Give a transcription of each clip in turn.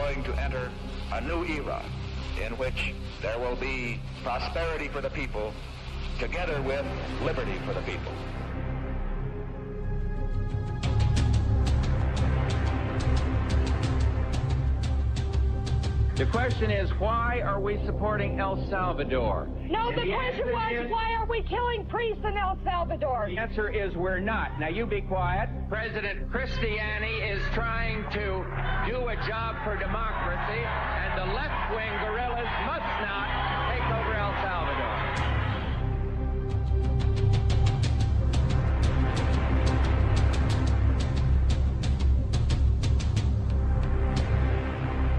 going to enter a new era in which there will be prosperity for the people together with liberty for the people. The question is, why are we supporting El Salvador? No, the question was, why are we killing priests in El Salvador? The answer is we're not. Now you be quiet. President Cristiani is trying to do a job for democracy, and the left-wing guerrillas must not take over El Salvador.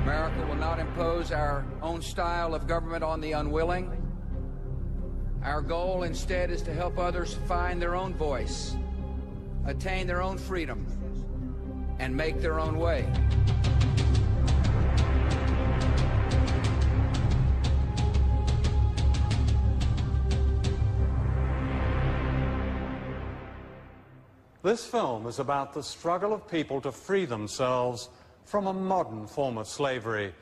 America will not impose our own style of government on the unwilling. Our goal instead is to help others find their own voice, attain their own freedom, and make their own way. This film is about the struggle of people to free themselves from a modern form of slavery.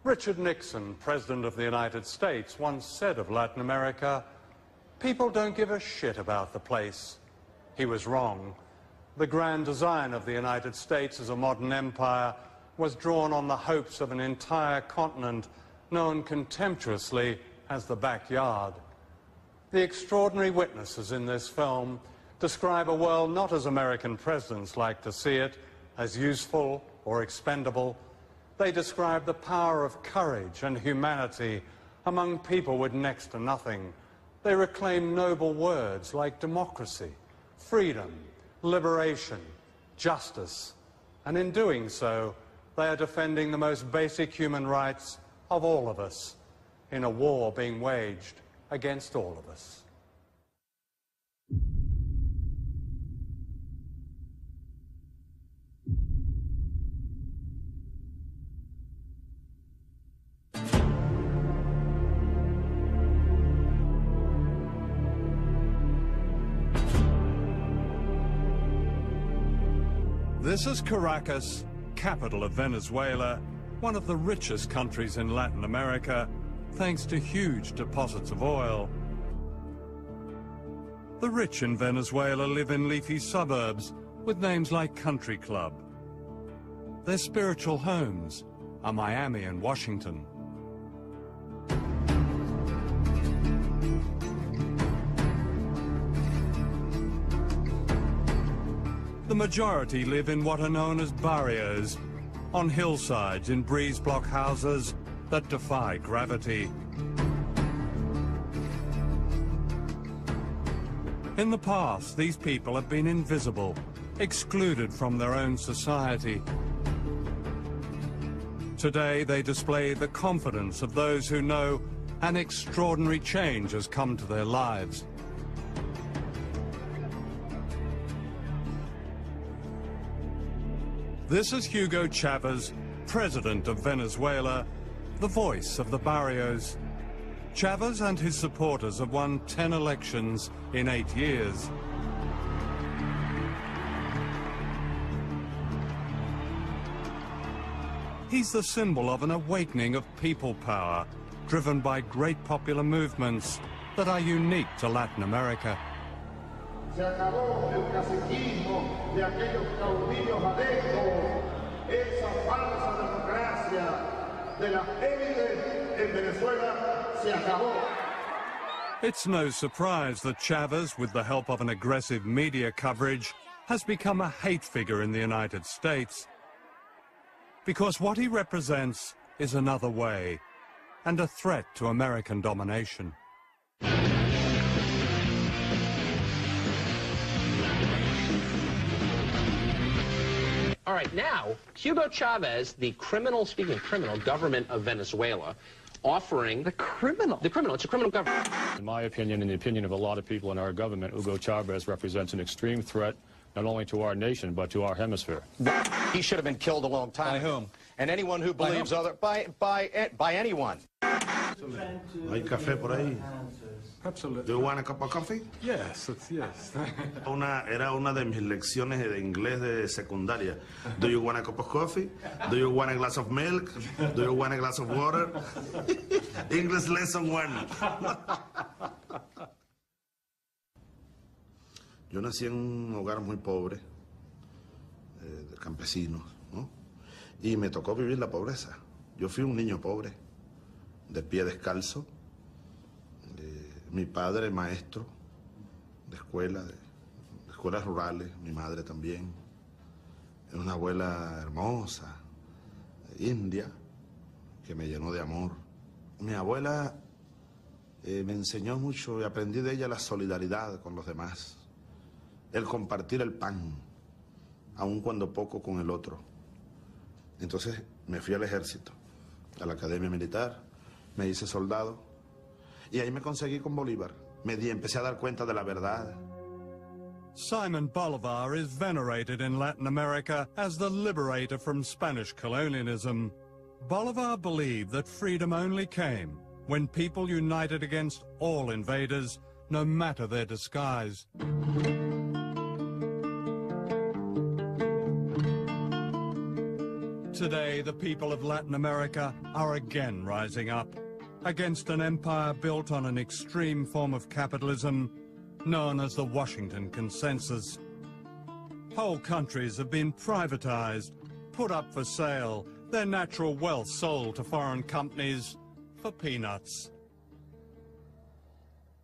Richard Nixon, President of the United States, once said of Latin America, "People don't give a shit about the place." He was wrong. The grand design of the United States as a modern empire was drawn on the hopes of an entire continent known contemptuously as the backyard. The extraordinary witnesses in this film describe a world not as American presidents like to see it, as useful or expendable. They describe the power of courage and humanity among people with next to nothing. They reclaim noble words like democracy, freedom, liberation, justice, and in doing so, they are defending the most basic human rights of all of us in a war being waged against all of us. This is Caracas, capital of Venezuela, one of the richest countries in Latin America, thanks to huge deposits of oil. The rich in Venezuela live in leafy suburbs with names like Country Club. Their spiritual homes are Miami and Washington. The majority live in what are known as barrios, on hillsides in breeze block houses that defy gravity. In the past, these people have been invisible, excluded from their own society. Today, they display the confidence of those who know an extraordinary change has come to their lives. This is Hugo Chavez, president of Venezuela, the voice of the barrios. Chavez and his supporters have won 10 elections in 8 years. He's the symbol of an awakening of people power, driven by great popular movements that are unique to Latin America. Se acabó el caciquismo de aquellos caudillos adeptos, esa falsa democracia de las élites en Venezuela se acabó. It's no surprise that Chavez, with the help of an aggressive media coverage, has become a hate figure in the United States. Because what he represents is another way, and a threat to American domination. All right, now, Hugo Chavez, the speaking of criminal, government of Venezuela, offering... The criminal? The criminal, it's a criminal government. In my opinion, in the opinion of a lot of people in our government, Hugo Chavez represents an extreme threat, not only to our nation, but to our hemisphere. He should have been killed a long time. By whom? And anyone who believes by anyone. ¿Hay café por ahí? Absolutely. Do you want a cup of coffee? Yes, yes. Era una de mis lecciones de inglés de secundaria. Do you want a cup of coffee? Do you want a glass of milk? Do you want a glass of water? English lesson 1. Yo nací en un hogar muy pobre, de campesinos, ¿no? Y me tocó vivir la pobreza. Yo fui un niño pobre, de pie descalzo. Mi padre maestro de escuelas rurales, mi madre también. Una abuela hermosa, india, que me llenó de amor. Mi abuela me enseñó mucho y aprendí de ella la solidaridad con los demás. El compartir el pan, aun cuando poco con el otro. Entonces me fui al ejército, a la academia militar, me hice soldado. Y ahí me conseguí con Bolívar. Empecé a dar cuenta de la verdad. Simon Bolivar is venerated in Latin America as the liberator from Spanish colonialism. Bolivar believed that freedom only came when people united against all invaders, no matter their disguise. Today, the people of Latin America are again rising up against an empire built on an extreme form of capitalism known as the Washington Consensus. Whole countries have been privatized, put up for sale, their natural wealth sold to foreign companies for peanuts.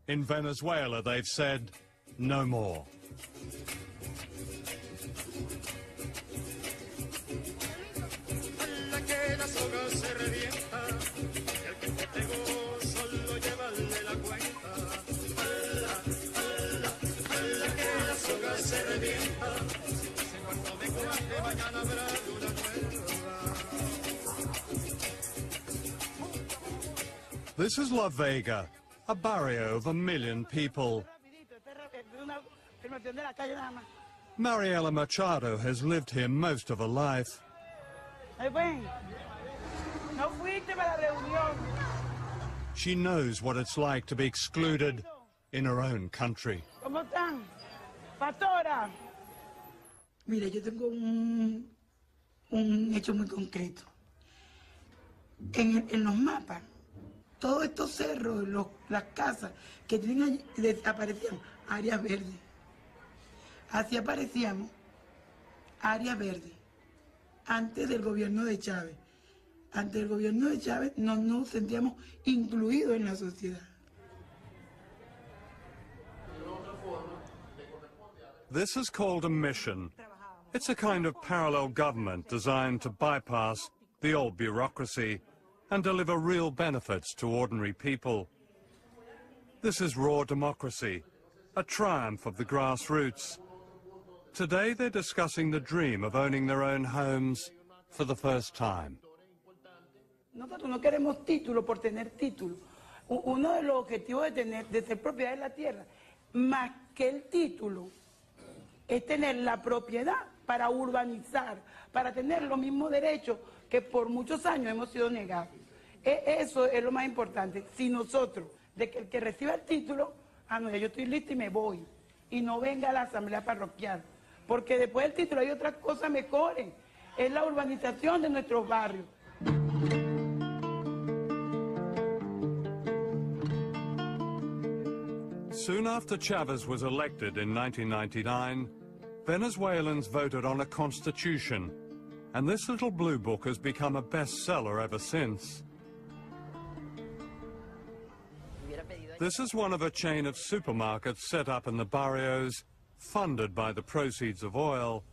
In Venezuela, they've said, no more. This is La Vega, a barrio of 1 million people. Mariela Machado has lived here most of her life. She knows what it's like to be excluded in her own country. Mira, yo tengo un hecho muy concreto. En los mapas, todos estos cerros, las casas que tienen allí, desaparecían áreas verdes. Así aparecíamos áreas verdes antes del gobierno de Chávez. Antes del gobierno de Chávez no nos sentíamos incluidos en la sociedad. This is called a mission. It's a kind of parallel government designed to bypass the old bureaucracy and deliver real benefits to ordinary people. This is raw democracy, a triumph of the grassroots. Today they're discussing the dream of owning their own homes for the first time. Nosotros no queremos título por tener título. Uno de los objetivos de ser propiedad de la tierra, más que el título, es tener la propiedad para urbanizar, para tener los mismos derechos que por muchos años hemos sido negados. Eso es lo más importante. Si nosotros, de que el que reciba el título, no, ya yo estoy listo y me voy, y no venga a la asamblea parroquial, porque después del título hay otras cosas mejores, es la urbanización de nuestros barrios. Soon after Chavez was elected in 1999, Venezuelans voted on a constitution, and this little blue book has become a bestseller ever since. This is one of a chain of supermarkets set up in the barrios, funded by the proceeds of oil.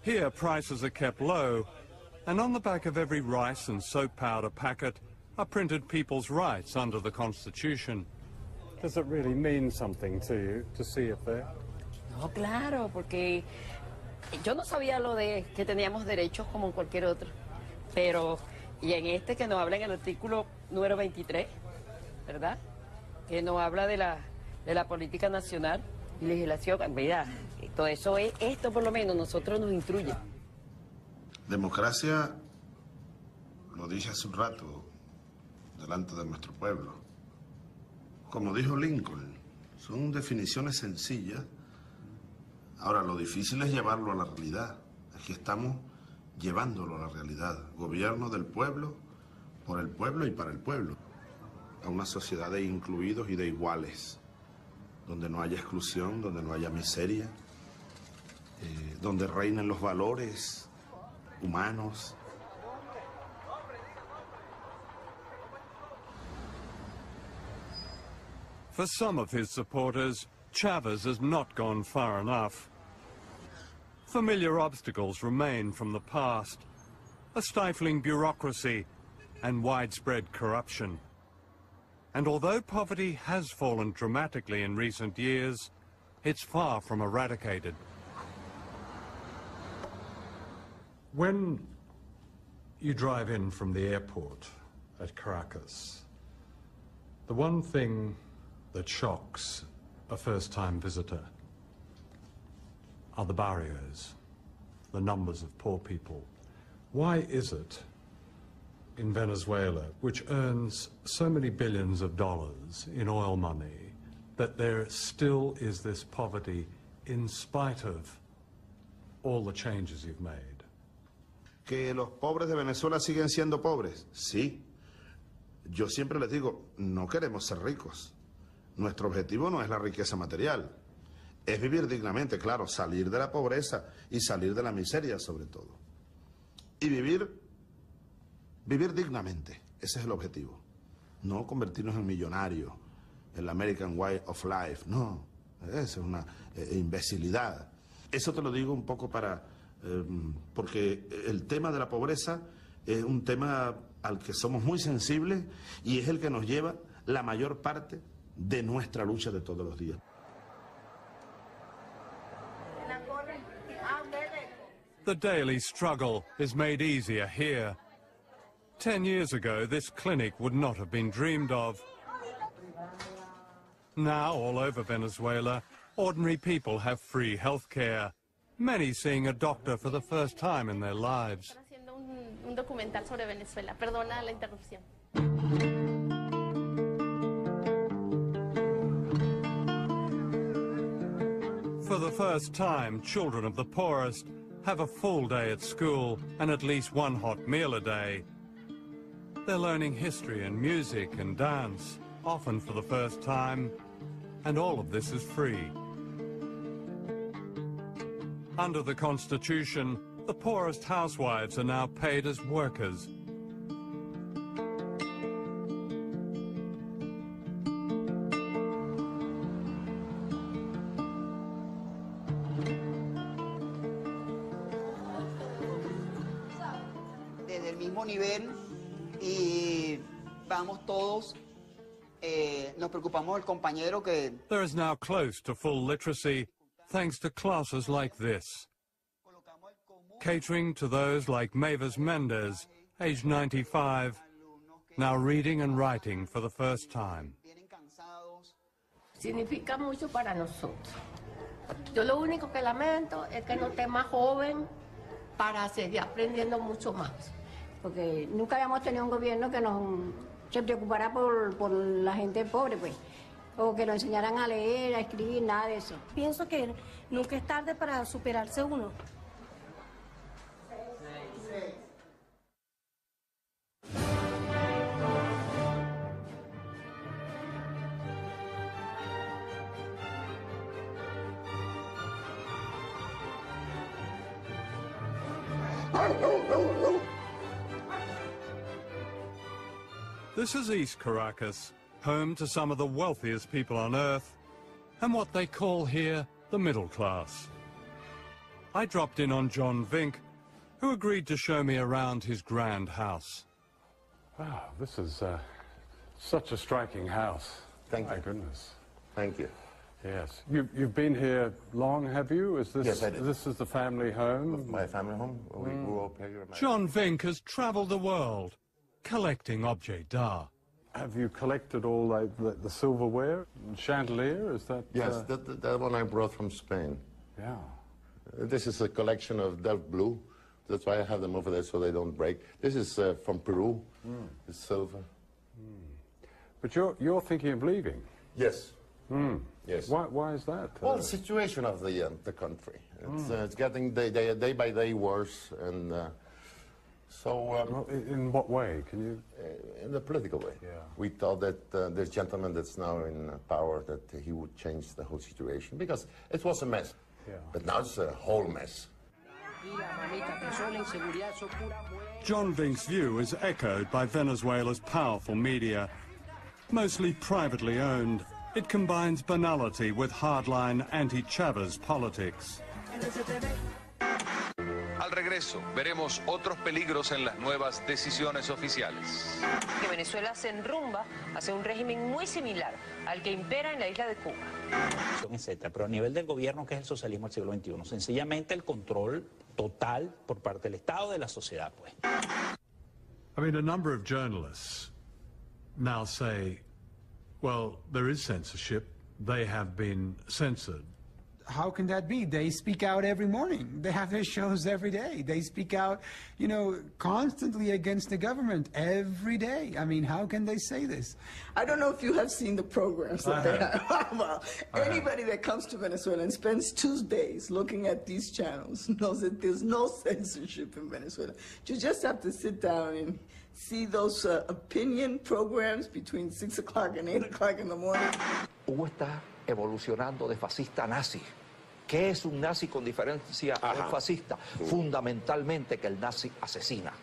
Here, prices are kept low, and on the back of every rice and soap powder packet are printed people's rights under the Constitution. Does it really mean something to you to see it there? No, claro, porque yo no sabía lo de que teníamos derechos como en cualquier otro, pero, y en este que nos habla en el artículo número 23, ¿verdad? Que nos habla de la política nacional y legislación, mira, todo eso es, esto por lo menos nosotros nos instruye. Democracia, lo dije hace un rato, delante de nuestro pueblo. Como dijo Lincoln, son definiciones sencillas. Ahora, lo difícil es llevarlo a la realidad. Aquí estamos llevándolo a la realidad. Gobierno del pueblo, por el pueblo y para el pueblo. A una sociedad de incluidos y de iguales, donde no haya exclusión, donde no haya miseria, donde reinen los valores humanos. For some of his supporters, Chavez has not gone far enough. Familiar obstacles remain from the past, a stifling bureaucracy and widespread corruption. And although poverty has fallen dramatically in recent years, it's far from eradicated. When you drive in from the airport at Caracas, the one thing that shocks a first-time visitor are the barrios, the numbers of poor people. Why is it in Venezuela, which earns so many billions of dollars in oil money, that there still is this poverty in spite of all the changes you've made? ¿Que los pobres de Venezuela siguen siendo pobres? Sí. Yo siempre les digo, no queremos ser ricos. Nuestro objetivo no es la riqueza material. Es vivir dignamente, claro, salir de la pobreza y salir de la miseria sobre todo. Y vivir dignamente. Ese es el objetivo. No convertirnos en millonarios, el American Way of Life. No, esa es una imbecilidad. Eso te lo digo un poco porque el tema de la pobreza es un tema al que somos muy sensibles y es el que nos lleva la mayor parte de nuestra lucha de todos los días. The daily struggle is made easier here. 10 years ago, this clinic would not have been dreamed of. Now, all over Venezuela, ordinary people have free health care, many seeing a doctor for the first time in their lives. Haciendo un documental sobre Venezuela. Perdona la interrupción. For the first time, children of the poorest have a full day at school and at least one hot meal a day. They're learning history and music and dance, often for the first time, and all of this is free. Under the Constitution, the poorest housewives are now paid as workers. Desde el mismo nivel y vamos todos, nos preocupamos del compañero que... There is now close to full literacy, thanks to classes like this, catering to those like Mavis Mendez, aged 95, now reading and writing for the first time. Significa mucho para nosotros. Yo lo único que lamento es que no esté más joven para seguir aprendiendo mucho más. Porque nunca habíamos tenido un gobierno que se preocupara por la gente pobre, pues. O que nos enseñaran a leer, a escribir, nada de eso. Pienso que nunca es tarde para superarse uno. This is East Caracas, home to some of the wealthiest people on earth, and what they call here the middle class. I dropped in on John Vink, who agreed to show me around his grand house. Wow, this is such a striking house. Thank you. My goodness. Thank you. Yes. You've been here long, have you? Is this, yes, I did. This is the family home? My family home. We grew up here. John Vink has travelled the world, collecting objets d'art. Have you collected all the silverware and chandelier? Is that? Yes, that one I brought from Spain. Yeah. This is a collection of Delft blue. That's why I have them over there so they don't break. This is from Peru. It's silver. But you're thinking of leaving? Yes. Yes. Why is that? Well, the situation of the country. It's getting day by day worse, and so... in what way? Can you... in the political way. Yeah. We thought that this gentleman that's now in power, that he would change the whole situation, because it was a mess. Yeah. But now it's a whole mess. John Vink's view is echoed by Venezuela's powerful media. Mostly privately owned, it combines banality with hardline anti-Chavez politics. Al regreso, veremos otros peligros en las nuevas decisiones oficiales. Que Venezuela se enrumba hacia un régimen muy similar al que impera en la isla de Cuba. Etcétera. Pero a nivel del gobierno, ¿qué es el socialismo del siglo XXI? Sencillamente el control total por parte del Estado de la sociedad, pues. I mean, a number of journalists now say, well, there is censorship. They have been censored. How can that be? They speak out every morning. They have their shows every day. They speak out, you know, constantly against the government every day. I mean, how can they say this? I don't know if you have seen the programs that they have. Well, anybody that comes to Venezuela and spends 2 days looking at these channels knows that there's no censorship in Venezuela. You just have to sit down and see those opinion programs between 6 o'clock and 8 o'clock in the morning. Hugo está evolucionando de fascista a nazi. ¿Qué es un nazi con diferencia a un fascista? Fundamentalmente que el nazi asesina.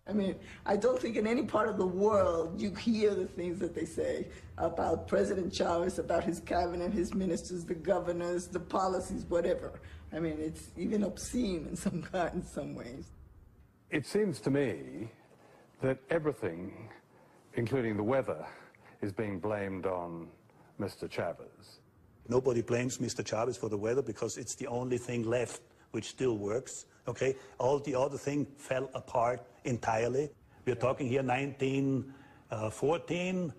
I mean, I don't think in any part of the world you hear the things that they say about President Chavez, about his cabinet, his ministers, the governors, the policies, whatever. I mean, it's even obscene in some ways. It seems to me that everything, including the weather, is being blamed on Mr. Chavez. Nobody blames Mr. Chavez for the weather because it's the only thing left which still works, okay? All the other thing fell apart entirely. We're talking here 1914,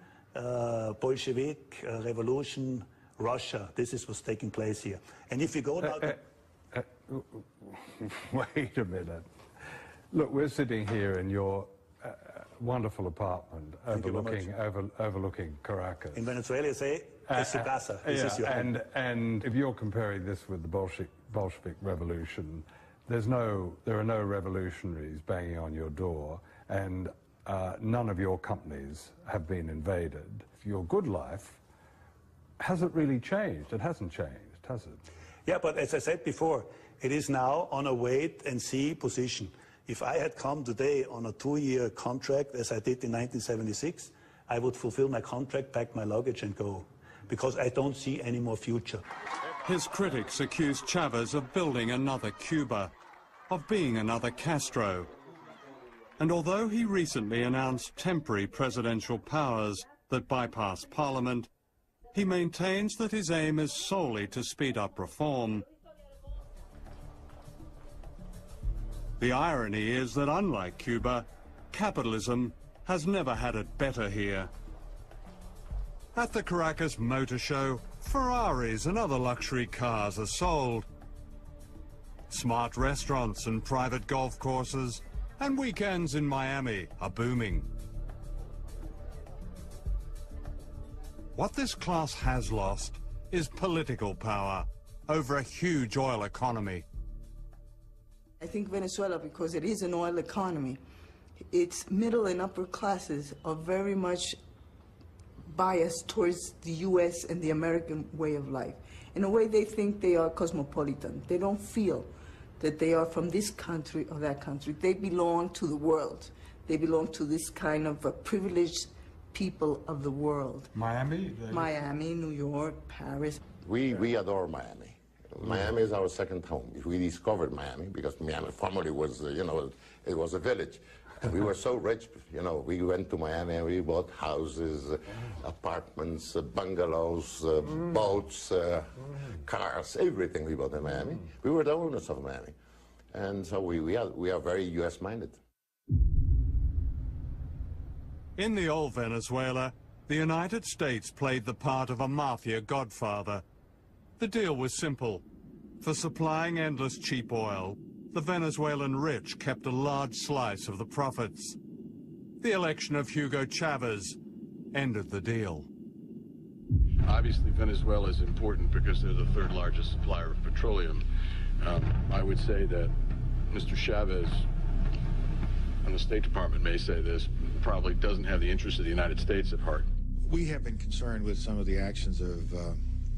Bolshevik revolution, Russia. This is what's taking place here. And if you go now... Wait a minute. Look, we're sitting here in your wonderful apartment overlooking Caracas. In Venezuela, you say, es su casa. This is your home. And if you're comparing this with the Bolshevik Revolution, there are no revolutionaries banging on your door, and none of your companies have been invaded. Your good life hasn't really changed. It hasn't changed, has it? Yeah, but as I said before, it is now on a wait-and-see position. If I had come today on a 2-year contract, as I did in 1976, I would fulfill my contract, pack my luggage and go, because I don't see any more future. His critics accuse Chavez of building another Cuba, of being another Castro. And although he recently announced temporary presidential powers that bypass Parliament, he maintains that his aim is solely to speed up reform. The irony is that, unlike Cuba, capitalism has never had it better here. At the Caracas Motor Show, Ferraris and other luxury cars are sold. Smart restaurants and private golf courses and weekends in Miami are booming. What this class has lost is political power over a huge oil economy. I think Venezuela, because it is an oil economy, its middle and upper classes are very much biased towards the U.S. and the American way of life. In a way, they think they are cosmopolitan. They don't feel that they are from this country or that country. They belong to the world. They belong to this kind of privileged people of the world. Miami? Miami, New York, Paris. We adore Miami. Miami is our second home. We discovered Miami because Miami formerly was, it was a village. And we were so rich, we went to Miami and we bought houses, apartments, bungalows, boats, cars, everything we bought in Miami. We were the owners of Miami. And so we are very US-minded. In the old Venezuela, the United States played the part of a mafia godfather. The deal was simple. For supplying endless cheap oil, the Venezuelan rich kept a large slice of the profits. The election of Hugo Chavez ended the deal. Obviously, Venezuela is important because they're the third largest supplier of petroleum. I would say that Mr. Chavez, and the State Department may say this, probably doesn't have the interests of the United States at heart. We have been concerned with some of the actions of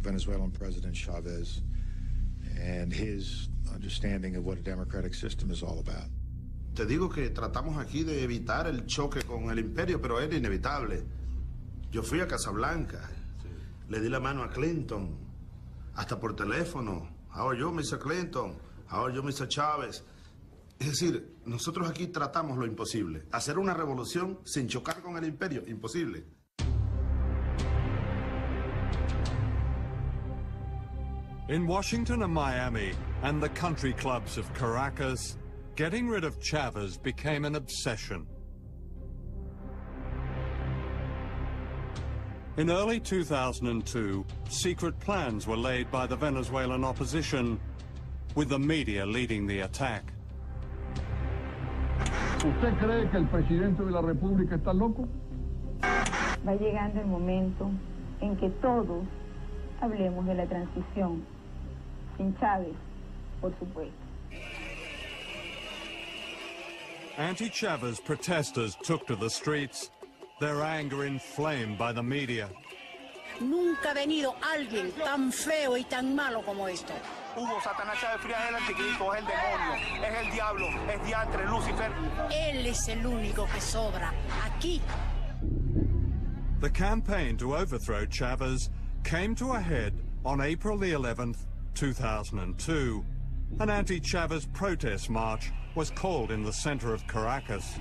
Venezuelan President Chavez and his understanding of what a democratic system is all about. Te digo que tratamos aquí de evitar el choque con el imperio, pero era inevitable. Yo fui a Casablanca, le di la mano a Clinton, hasta por teléfono. How are you, Mr. Clinton? How are you, Mr. Chávez? Es decir, nosotros aquí tratamos lo imposible. Hacer una revolución sin chocar con el imperio, imposible. In Washington and Miami and the country clubs of Caracas, getting rid of Chavez became an obsession. In early 2002, secret plans were laid by the Venezuelan opposition, with the media leading the attack. ¿Usted cree que el presidente de la República está loco? Va llegando el momento en que todos hablemos de la transición, sin Chávez, por supuesto. Anti-Chavez protesters took to the streets, their anger inflamed by the media. Nunca ha venido alguien tan feo y tan malo como esto. Hugo Satanás Chávez Frías es el anticristo, es el demonio, es el diablo, es diantre, Lucifer. Él es el único que sobra aquí. The campaign to overthrow Chavez came to a head on April the 11th, 2002. An anti-Chavez protest march was called in the center of Caracas.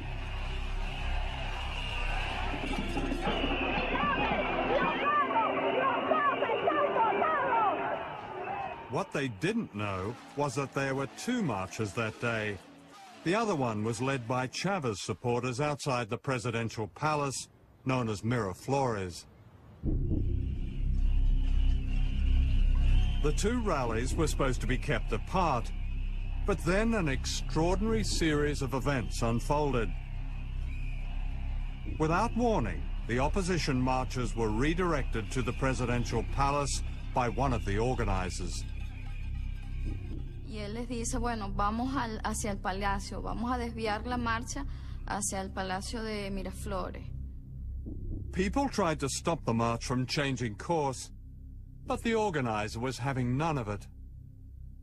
What they didn't know was that there were two marches that day. The other one was led by Chavez supporters outside the presidential palace, known as Miraflores. The two rallies were supposed to be kept apart, but then an extraordinary series of events unfolded. Without warning, the opposition marchers were redirected to the presidential palace by one of the organizers. Y él les dice, bueno, vamos hacia el palacio, vamos a desviar la marcha hacia el palacio de Miraflores. People tried to stop the march from changing course, but the organizer was having none of it.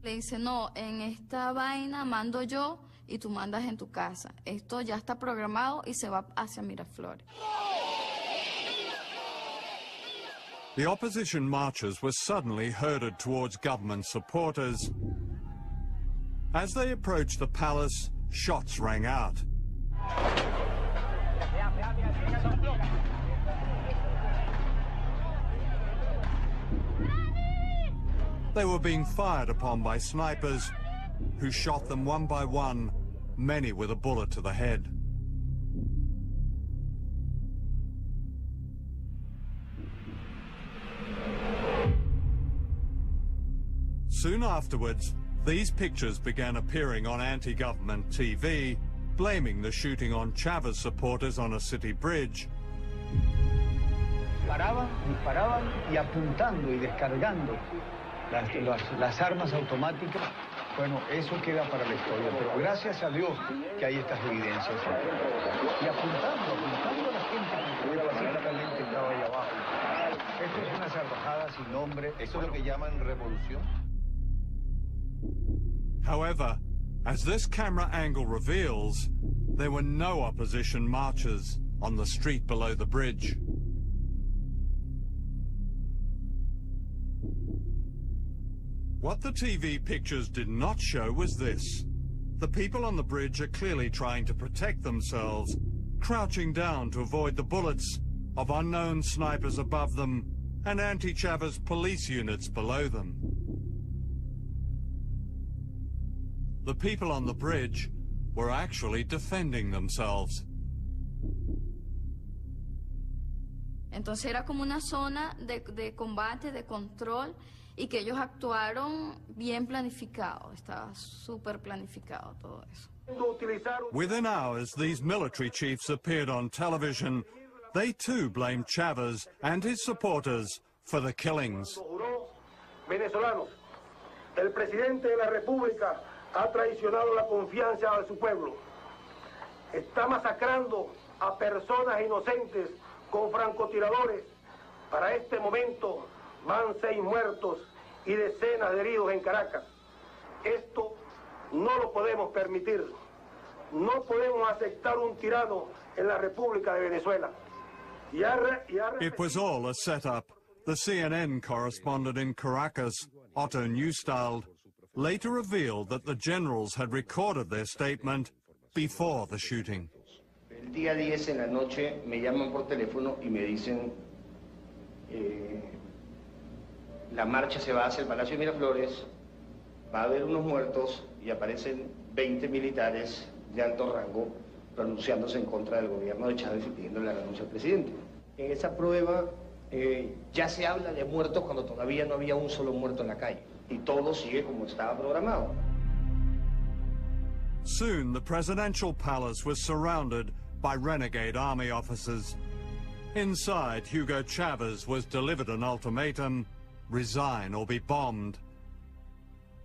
Le dice, no, en esta vaina mando yo y tú mandas en tu casa. Esto ya está programado y se va hacia Miraflores. The opposition marchers were suddenly herded towards government supporters. As they approached the palace, shots rang out. They were being fired upon by snipers, who shot them one by one, many with a bullet to the head. Soon afterwards, these pictures began appearing on anti-government TV, blaming the shooting on Chavez supporters on a city bridge. Disparaban y apuntando y descargando las armas automáticas. Bueno, eso queda para la historia, pero gracias a Dios que hay estas evidencias. Y apuntando a la gente que pacíficamente estaba ahí abajo. Esto es una salvajada sin nombre. ¿Eso es lo que llaman revolución? However, as this camera angle reveals, there were no opposition marchers on the street below the bridge. What the TV pictures did not show was this. The people on the bridge are clearly trying to protect themselves, crouching down to avoid the bullets of unknown snipers above them and anti-Chavez police units below them. The people on the bridge were actually defending themselves. Entonces era como una zona de combate, de control, y que ellos actuaron bien planificado, estaba súper planificado todo eso. Within hours, these military chiefs appeared on television, They too blame Chavez and his supporters for the killings. Venezolanos, el presidente de la República ha traicionado la confianza de su pueblo. Está masacrando a personas inocentes con francotiradores. Para este momento van 6 muertos y decenas de heridos en Caracas. Esto no lo podemos permitir. No podemos aceptar un tirano en la República de Venezuela. It was all a setup. The CNN correspondent in Caracas, Otto Neustald, later revealed that the generals had recorded their statement before the shooting. El día 10 en la noche me llaman por teléfono y me dicen la marcha se va hacia el Palacio de Miraflores, va a haber unos muertos y aparecen 20 militares de alto rango pronunciándose en contra del gobierno de Chávez y pidiéndole la renuncia al presidente. En esa prueba ya se habla de muertos cuando todavía no había un solo muerto en la calle y todo sigue como estaba programado. Soon the presidential palace was surrounded by renegade army officers. Inside, Hugo Chavez was delivered an ultimatum: resign or be bombed.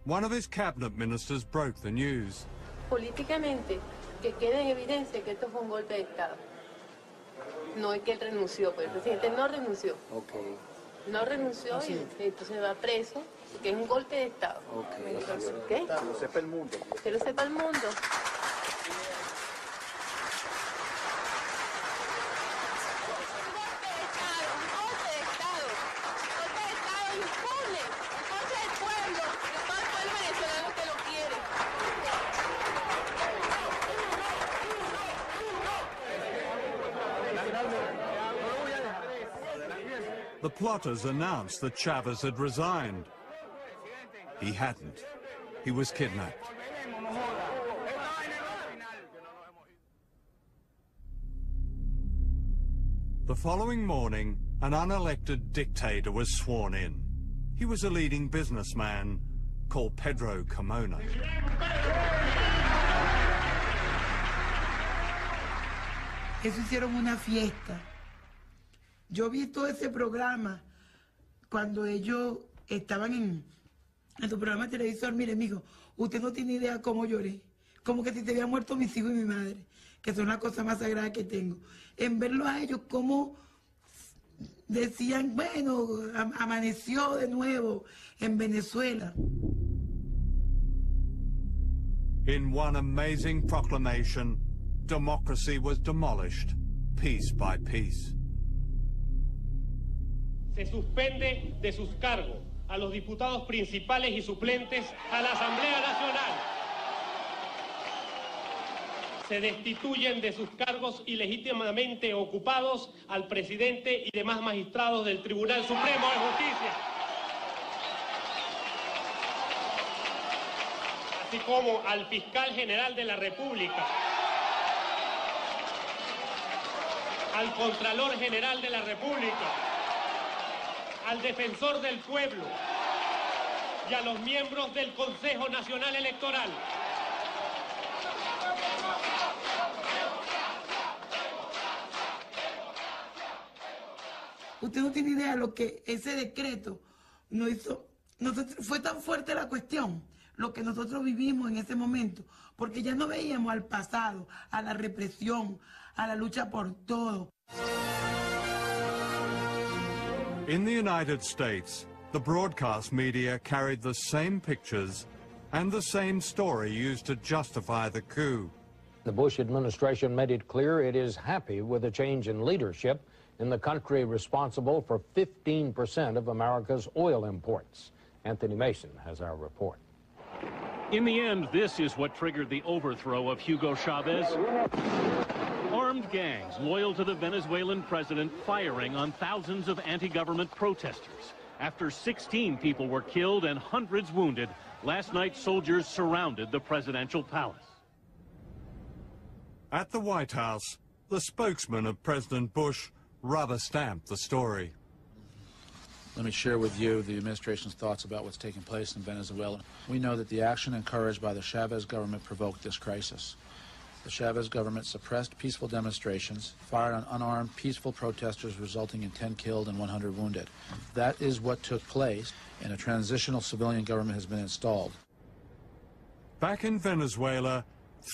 One of his cabinet ministers broke the news. Políticamente, que quede en evidencia que esto fue un golpe de Estado. No es que él renunció, pero el presidente no renunció. Okay. No renunció y entonces va preso, porque es un golpe de Estado. Okay. ¿Qué? Que lo sepa el mundo. Que lo sepa el mundo. The plotters announced that Chavez had resigned. He hadn't. He was kidnapped. The following morning, an unelected dictator was sworn in. He was a leading businessman called Pedro Carmona. Eso hicieron una fiesta. Yo vi todo ese programa cuando ellos estaban en su programa de televisor. Mire, mijo, usted no tiene idea cómo lloré. Como que si te habían muerto mis hijos y mi madre, que son la cosa más sagrada que tengo. En verlos a ellos, como decían, bueno, amaneció de nuevo en Venezuela. In one amazing proclamation, democracy was demolished, piece by piece. Se suspende de sus cargos a los diputados principales y suplentes a la Asamblea Nacional. Se destituyen de sus cargos ilegítimamente ocupados al presidente y demás magistrados del Tribunal Supremo de Justicia, así como al fiscal general de la República, al Contralor General de la República, al Defensor del Pueblo y a los miembros del Consejo Nacional Electoral. Usted no tiene idea de lo que ese decreto nos hizo. Fue tan fuerte la cuestión, lo que nosotros vivimos en ese momento, porque ya no veíamos al pasado, a la represión, a la lucha por todo. In the United States, the broadcast media carried the same pictures and the same story used to justify the coup. The Bush administration made it clear it is happy with a change in leadership in the country responsible for 15% of America's oil imports. Anthony Mason has our report. In the end, this is what triggered the overthrow of Hugo Chavez. Armed gangs loyal to the Venezuelan president firing on thousands of anti-government protesters. After 16 people were killed and hundreds wounded, last night soldiers surrounded the presidential palace. At the White House, the spokesman of President Bush rubber-stamped the story. Let me share with you the administration's thoughts about what's taking place in Venezuela. We know that the action encouraged by the Chavez government provoked this crisis. The Chavez government suppressed peaceful demonstrations, fired on unarmed, peaceful protesters, resulting in 10 killed and 100 wounded. That is what took place, and a transitional civilian government has been installed. Back in Venezuela,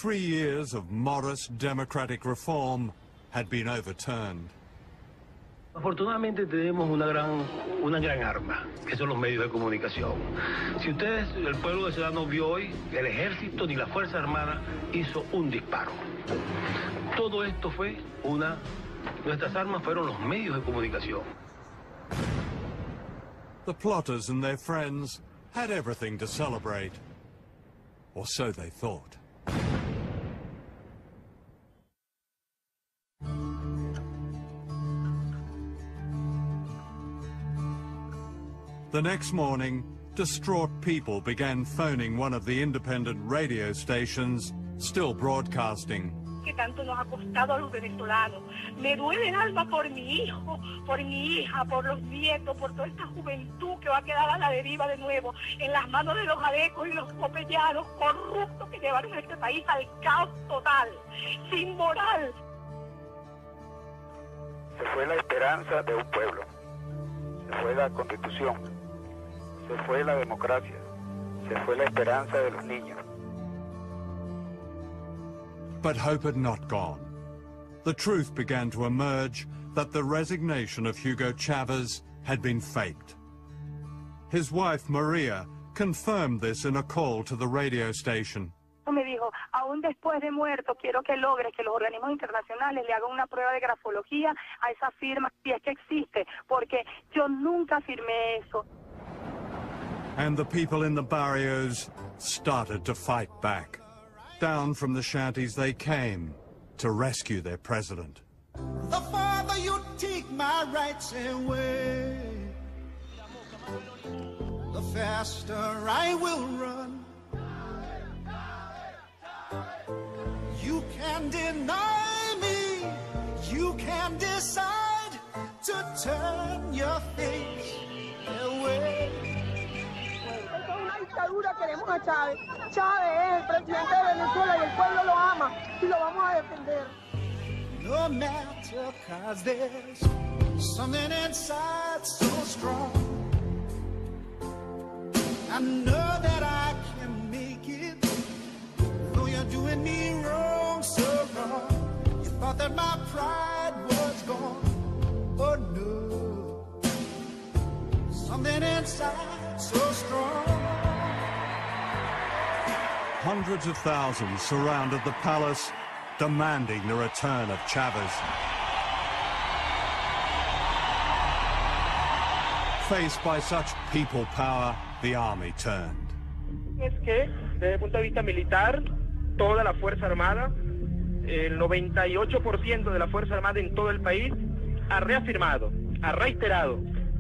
3 years of modest democratic reform had been overturned. Afortunadamente tenemos una gran arma, que son los medios de comunicación. Si ustedes, el pueblo venezolano vio hoy, el ejército ni la Fuerza Armada hizo un disparo. Todo esto fue nuestras armas fueron los medios de comunicación. The plotters and their friends had everything to celebrate, or so they thought. The next morning, distraught people began phoning one of the independent radio stations still broadcasting. Que tanto nos ha costado a los venezolanos. Me duele el alma por mi hijo, por mi hija, por los nietos, por toda esta juventud que va a quedar a la deriva de nuevo, en las manos de los adecos y los copellanos corruptos que llevaron a este país al caos total, sin moral. Se fue la esperanza de un pueblo, se fue la Constitución, se fue la democracia, se fue la esperanza de los niños. But hope had not gone. The truth began to emerge that the resignation of Hugo Chavez had been faked. His wife, Maria, confirmed this in a call to the radio station. Me dijo, aún después de muerto, quiero que logres que los organismos internacionales le hagan una prueba de grafología a esa firma, si es que existe, porque yo nunca firmé eso. And the people in the barrios started to fight back. Down from the shanties they came to rescue their president. The farther you take my rights away, the faster I will run. You can deny me, you can decide to turn your face away. Queremos a Chávez. Chávez es el presidente de Venezuela y el pueblo lo ama y lo vamos a defender. No matter, 'cause there's something inside so strong. I know that I can make it, though you're doing me wrong, so wrong. You thought that my pride was gone. Oh no, something inside so strong. Hundreds of thousands surrounded the palace, demanding the return of Chavez. Faced by such people power, the army turned. Es que, desde el punto de vista militar, toda la Fuerza Armada, el 98% de la Fuerza Armada en todo el país, ha reafirmado, ha reiterado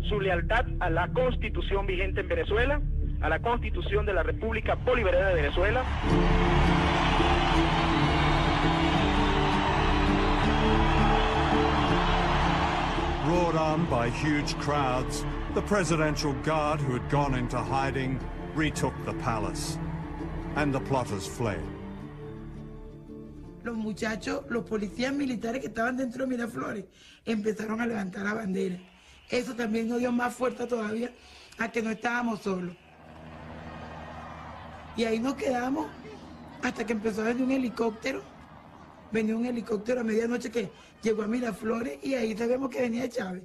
su lealtad a la Constitución vigente en Venezuela, a la Constitución de la República Bolivariana de Venezuela. Roared on by huge crowds, the Presidential Guard who had gone into hiding retook the palace, and the plotters fled. Los muchachos, los policías militares que estaban dentro de Miraflores, empezaron a levantar la bandera. Eso también nos dio más fuerza todavía a que no estábamos solos. Y ahí nos quedamos hasta que empezó a venir un helicóptero. Venía un helicóptero a medianoche que llegó a Miraflores y ahí sabemos que venía Chávez.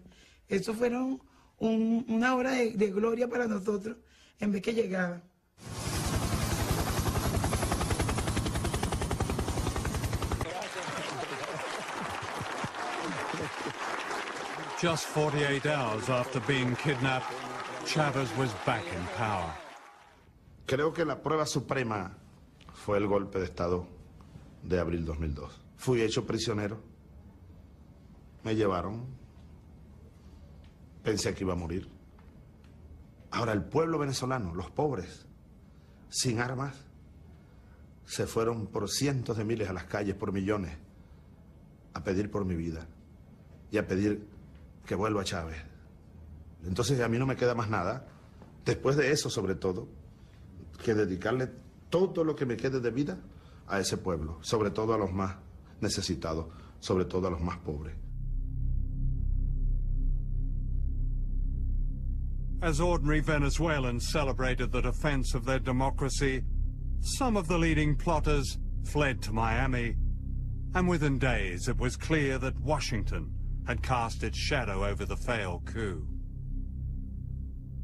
Eso fueron una hora de gloria para nosotros en vez que llegaba. Just 48 hours after being kidnapped, Chavez was back in power. Creo que la prueba suprema fue el golpe de Estado de abril 2002. Fui hecho prisionero, me llevaron, pensé que iba a morir. Ahora el pueblo venezolano, los pobres, sin armas, se fueron por cientos de miles a las calles, por millones, a pedir por mi vida y a pedir que vuelva Chávez. Entonces a mí no me queda más nada, después de eso sobre todo, que dedicarle todo lo que me quede de vida a ese pueblo, sobre todo a los más necesitados, sobre todo a los más pobres. As ordinary Venezuelans celebrated the defense of their democracy, some of the leading plotters fled to Miami, and within days it was clear that Washington had cast its shadow over the failed coup.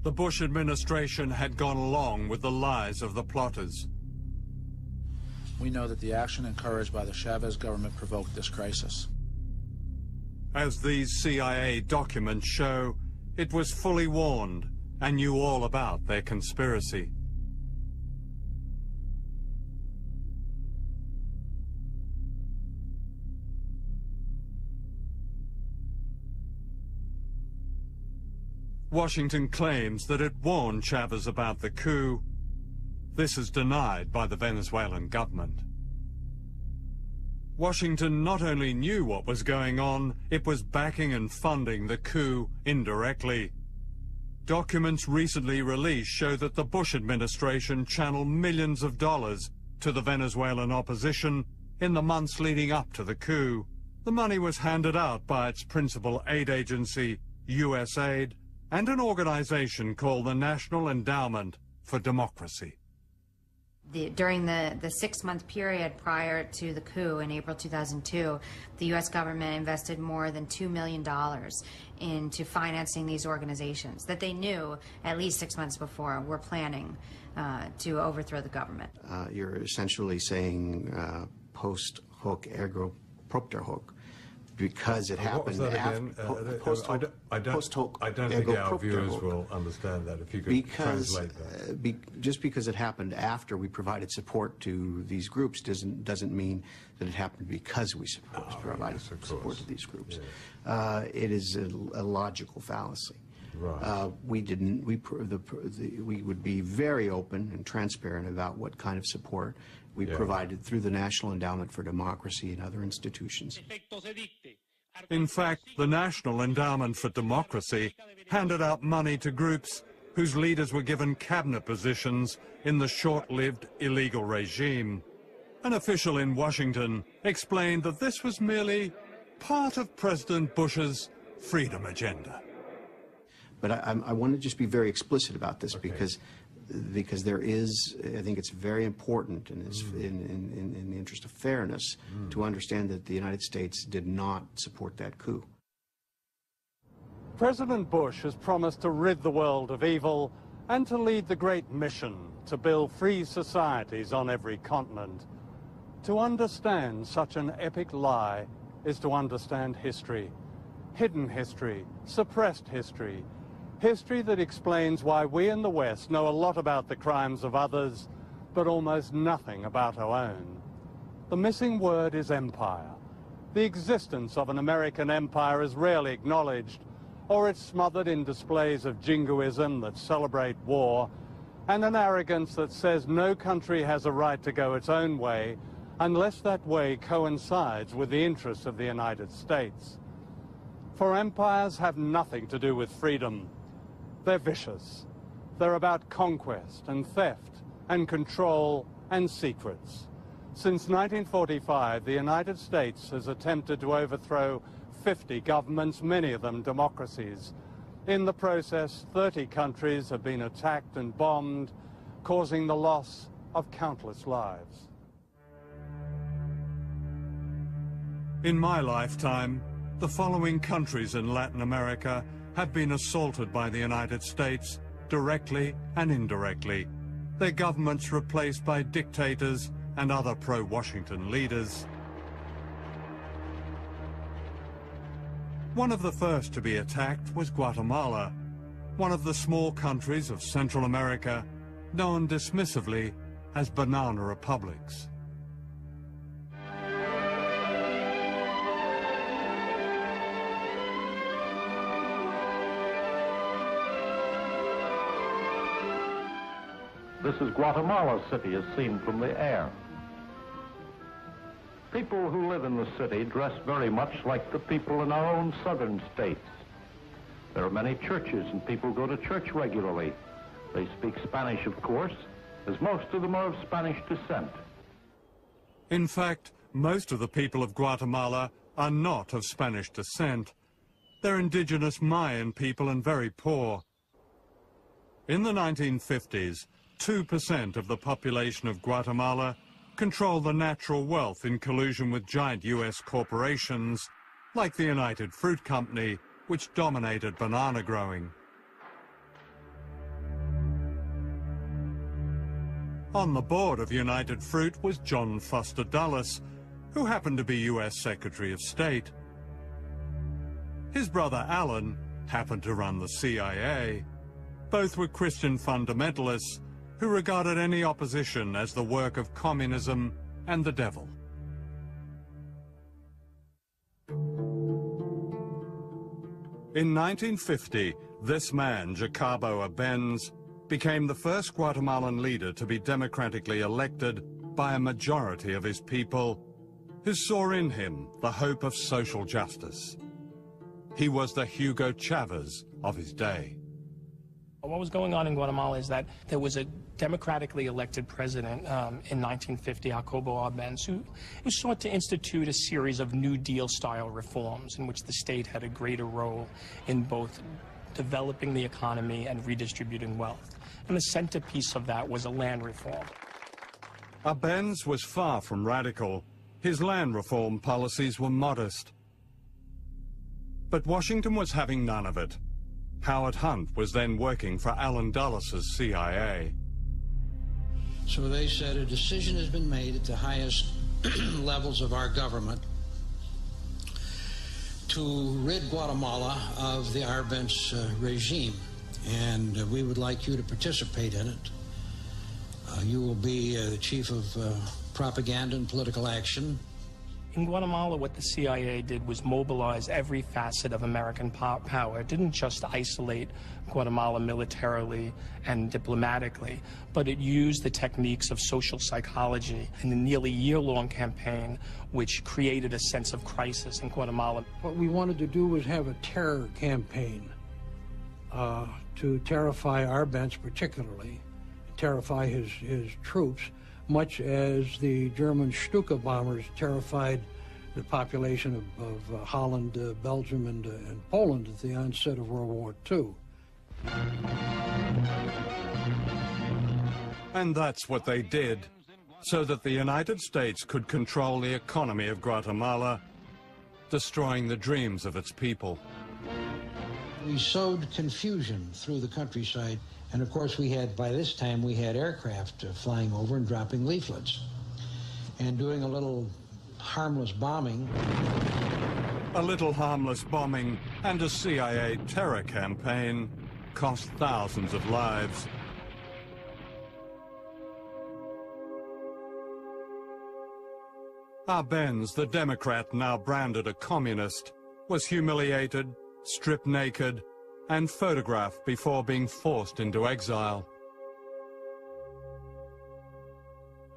The Bush administration had gone along with the lies of the plotters. We know that the action encouraged by the Chavez government provoked this crisis. As these CIA documents show, it was fully warned and knew all about their conspiracy. Washington claims that it warned Chavez about the coup. This is denied by the Venezuelan government. Washington not only knew what was going on, it was backing and funding the coup indirectly. Documents recently released show that the Bush administration channeled millions of dollars to the Venezuelan opposition in the months leading up to the coup. The money was handed out by its principal aid agency, USAID, and an organization called the National Endowment for Democracy. During the 6-month period prior to the coup in April 2002, the U.S. government invested more than $2 million into financing these organizations that they knew at least 6 months before were planning to overthrow the government. You're essentially saying post hoc ergo propter hoc, because it happened after. I don't think our viewers will understand that. If you could translate that. Just because it happened after we provided support to these groups doesn't mean that it happened because we provided support to these groups. Yeah. It is a logical fallacy. Right. We would be very open and transparent about what kind of support we provided through the National Endowment for Democracy and other institutions. In fact, the National Endowment for Democracy handed out money to groups whose leaders were given cabinet positions in the short-lived illegal regime. An official in Washington explained that this was merely part of President Bush's freedom agenda. But I want to just be very explicit about this, because there is, I think it's very important, and it's in the interest of fairness, to understand that the United States did not support that coup. President Bush has promised to rid the world of evil and to lead the great mission to build free societies on every continent. To understand such an epic lie is to understand history, hidden history, suppressed history, history that explains why we in the West know a lot about the crimes of others, but almost nothing about our own. The missing word is empire. The existence of an American empire is rarely acknowledged, or it's smothered in displays of jingoism that celebrate war, and an arrogance that says no country has a right to go its own way unless that way coincides with the interests of the United States. For empires have nothing to do with freedom. They're vicious. They're about conquest and theft and control and secrets. Since 1945, the United States has attempted to overthrow 50 governments, many of them democracies. In the process, 30 countries have been attacked and bombed, causing the loss of countless lives. In my lifetime, the following countries in Latin America have been assaulted by the United States, directly and indirectly. Their governments replaced by dictators and other pro-Washington leaders. One of the first to be attacked was Guatemala, one of the small countries of Central America, known dismissively as banana republics. This is Guatemala City as seen from the air. People who live in the city dress very much like the people in our own southern states. There are many churches and people go to church regularly. They speak Spanish, of course, as most of them are of Spanish descent. In fact, most of the people of Guatemala are not of Spanish descent. They're indigenous Mayan people and very poor. In the 1950s, 2% of the population of Guatemala controlled the natural wealth in collusion with giant US corporations like the United Fruit Company, which dominated banana growing. On the board of United Fruit was John Foster Dulles, who happened to be US Secretary of State. His brother Alan happened to run the CIA. Both were Christian fundamentalists who regarded any opposition as the work of communism and the devil. In 1950, this man, Jacobo Arbenz, became the first Guatemalan leader to be democratically elected by a majority of his people, who saw in him the hope of social justice. He was the Hugo Chavez of his day. What was going on in Guatemala is that there was a democratically elected president in 1950, Jacobo Arbenz, who sought to institute a series of New Deal-style reforms in which the state had a greater role in both developing the economy and redistributing wealth. And the centerpiece of that was a land reform. Arbenz was far from radical. His land reform policies were modest. But Washington was having none of it. Howard Hunt was then working for Alan Dulles' CIA. So they said a decision has been made at the highest levels of our government to rid Guatemala of the Arbenz regime, and we would like you to participate in it. You will be the chief of propaganda and political action. In Guatemala, what the CIA did was mobilize every facet of American power. It didn't just isolate Guatemala militarily and diplomatically, but it used the techniques of social psychology in a nearly year-long campaign which created a sense of crisis in Guatemala. What we wanted to do was have a terror campaign to terrify Arbenz particularly, terrify his troops, much as the German Stuka bombers terrified the population of Holland, Belgium, and Poland at the onset of World War II. And that's what they did, so that the United States could control the economy of Guatemala, destroying the dreams of its people. We sowed confusion through the countryside. And of course, by this time, we had aircraft flying over and dropping leaflets and doing a little harmless bombing. A little harmless bombing and a CIA terror campaign cost thousands of lives. Arbenz, the Democrat now branded a communist, was humiliated, stripped naked, and photographed before being forced into exile.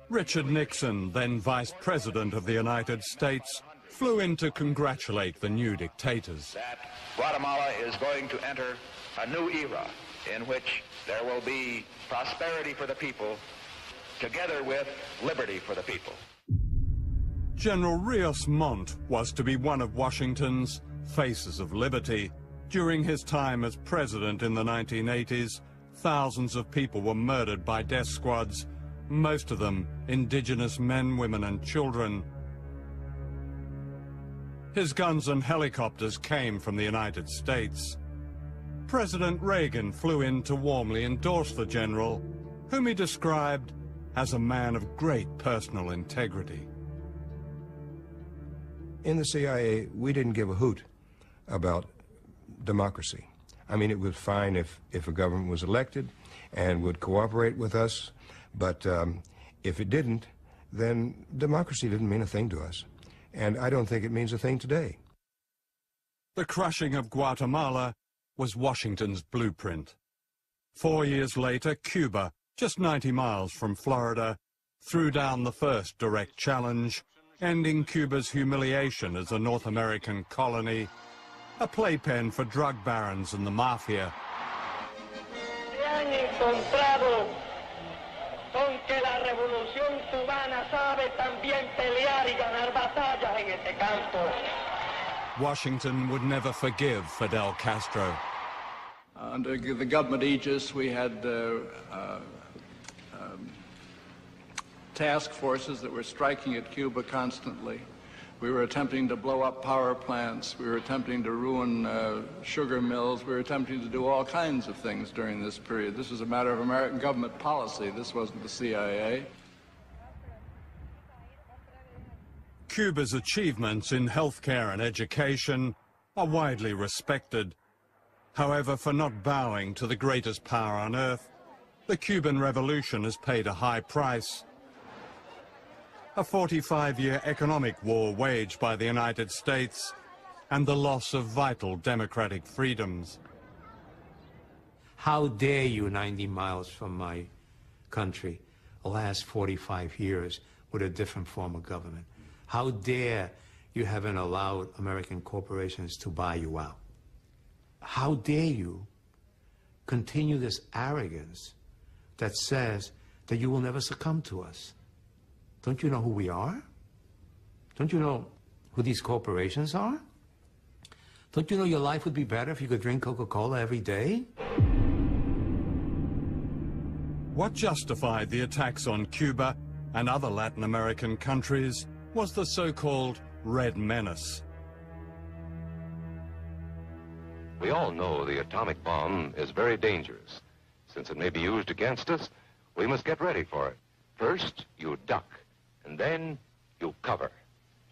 Richard Nixon, then Vice President of the United States, flew in to congratulate the new dictators. That Guatemala is going to enter a new era in which there will be prosperity for the people together with liberty for the people. General Rios Montt was to be one of Washington's faces of liberty. During his time as president in the 1980s, thousands of people were murdered by death squads, most of them indigenous men, women, and children. His guns and helicopters came from the United States. President Reagan flew in to warmly endorse the general, whom he described as a man of great personal integrity. In the CIA, we didn't give a hoot about democracy. I mean, it was fine if a government was elected and would cooperate with us, but if it didn't, then democracy didn't mean a thing to us. And I don't think it means a thing today. The crushing of Guatemala was Washington's blueprint. 4 years later, Cuba, just 90 miles from Florida, threw down the first direct challenge, ending Cuba's humiliation as a North American colony, a playpen for drug barons and the mafia. Se han encontrado con que la revolución cubana sabe también pelear y ganar batallas en este campo. Washington would never forgive Fidel Castro. Under the government aegis, we had task forces that were striking at Cuba constantly. We were attempting to blow up power plants. We were attempting to ruin sugar mills. We were attempting to do all kinds of things during this period. This was a matter of American government policy. This wasn't the CIA. Cuba's achievements in healthcare and education are widely respected. However, for not bowing to the greatest power on earth, the Cuban Revolution has paid a high price. A 45-year economic war waged by the United States and the loss of vital democratic freedoms. How dare you, 90 miles from my country, last 45 years with a different form of government? How dare you haven't allowed American corporations to buy you out? How dare you continue this arrogance that says that you will never succumb to us? Don't you know who we are? Don't you know who these corporations are? Don't you know your life would be better if you could drink Coca-Cola every day? What justified the attacks on Cuba and other Latin American countries was the so-called Red Menace. We all know the atomic bomb is very dangerous. Since it may be used against us, we must get ready for it. First, you duck, and then you cover.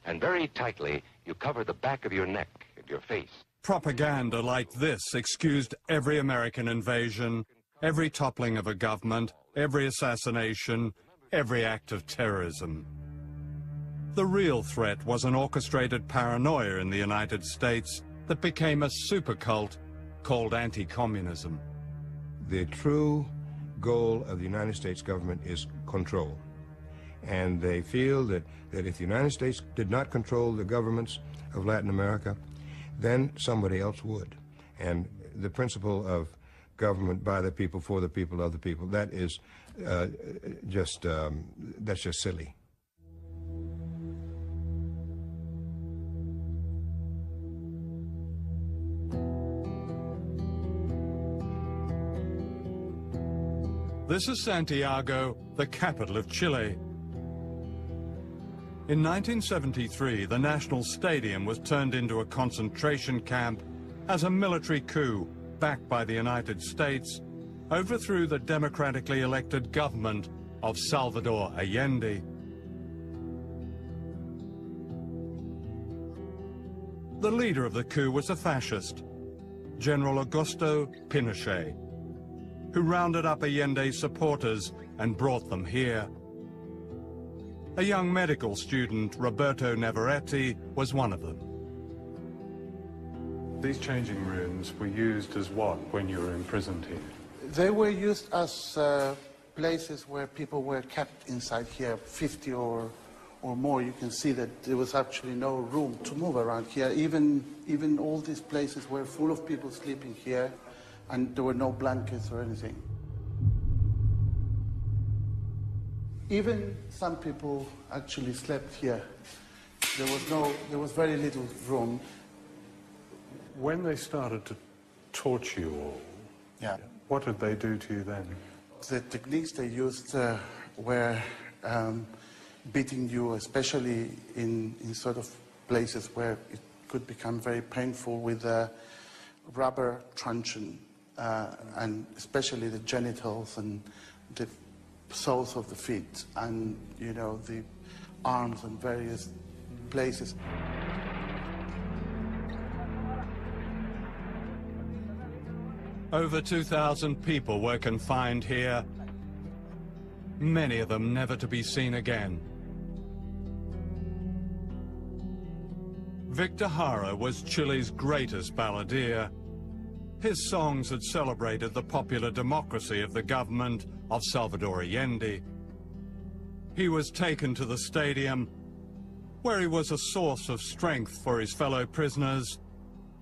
And very tightly, you cover the back of your neck and your face. Propaganda like this excused every American invasion, every toppling of a government, every assassination, every act of terrorism. The real threat was an orchestrated paranoia in the United States that became a supercult called anti-communism. The true goal of the United States government is control. And they feel that if the United States did not control the governments of Latin America, then somebody else would. And the principle of government by the people, for the people, of the people, that is that's just silly. This is Santiago, the capital of Chile. In 1973, the National Stadium was turned into a concentration camp as a military coup, backed by the United States, overthrew the democratically elected government of Salvador Allende. The leader of the coup was a fascist, General Augusto Pinochet, who rounded up Allende's supporters and brought them here. A young medical student, Roberto Navarrete, was one of them. These changing rooms were used as what when you were imprisoned here? They were used as places where people were kept inside here, 50 or more. You can see that there was actually no room to move around here. Even all these places were full of people sleeping here, and there were no blankets or anything. Even some people actually slept here. There was very little room. When they started to torture you all, yeah, what did they do to you then? The techniques they used were beating you, especially in sort of places where it could become very painful, with a rubber truncheon, and especially the genitals and the soles of the feet, and, you know, the arms and various places. Over 2,000 people were confined here, many of them never to be seen again. Victor Jara was Chile's greatest balladeer. His songs had celebrated the popular democracy of the government of Salvador Allende. He was taken to the stadium, where he was a source of strength for his fellow prisoners,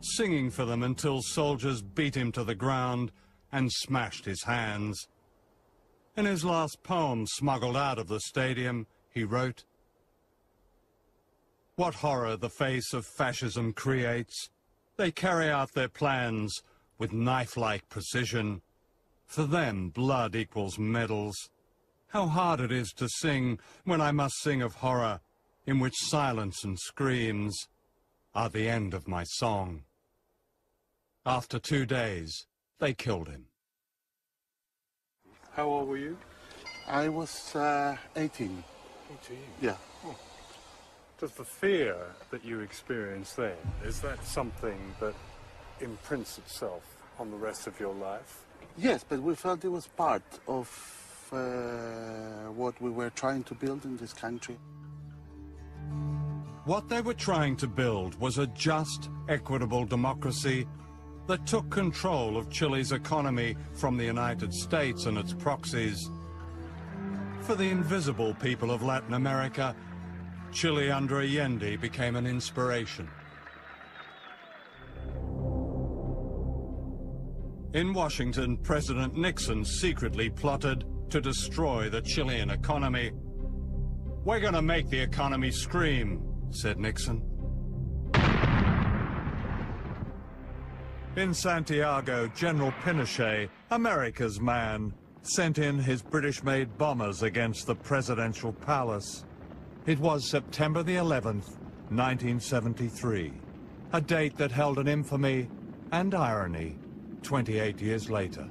singing for them until soldiers beat him to the ground and smashed his hands. In his last poem, smuggled out of the stadium, he wrote, "What horror the face of fascism creates. They carry out their plans with knife-like precision. For them, blood equals medals. How hard it is to sing when I must sing of horror, in which silence and screams are the end of my song." After 2 days, they killed him. How old were you? I was 18. 18? Yeah. Oh. Does the fear that you experienced then, is that something that imprints itself on the rest of your life? Yes, but we felt it was part of what we were trying to build in this country. What they were trying to build was a just, equitable democracy that took control of Chile's economy from the United States and its proxies. For the invisible people of Latin America, Chile under Allende became an inspiration. In Washington, President Nixon secretly plotted to destroy the Chilean economy. "We're going to make the economy scream," said Nixon. In Santiago, General Pinochet, America's man, sent in his British-made bombers against the presidential palace. It was September the 11th, 1973, a date that held an infamy and irony 28 years later.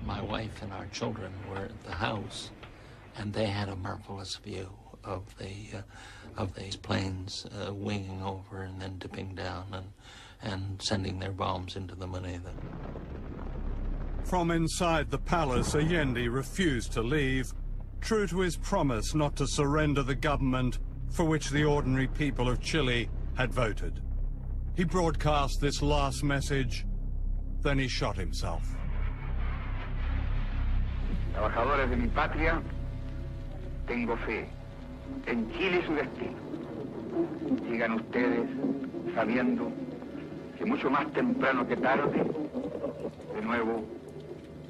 My wife and our children were at the house, and they had a marvelous view of these planes winging over and then dipping down and sending their bombs into the Moneda. From inside the palace, Allende refused to leave, true to his promise not to surrender the government for which the ordinary people of Chile had voted. He broadcast this last message, then he shot himself. Trabajadores de mi patria, tengo fe. En Chile su destino. Sigan ustedes sabiendo que mucho más temprano que tarde, de nuevo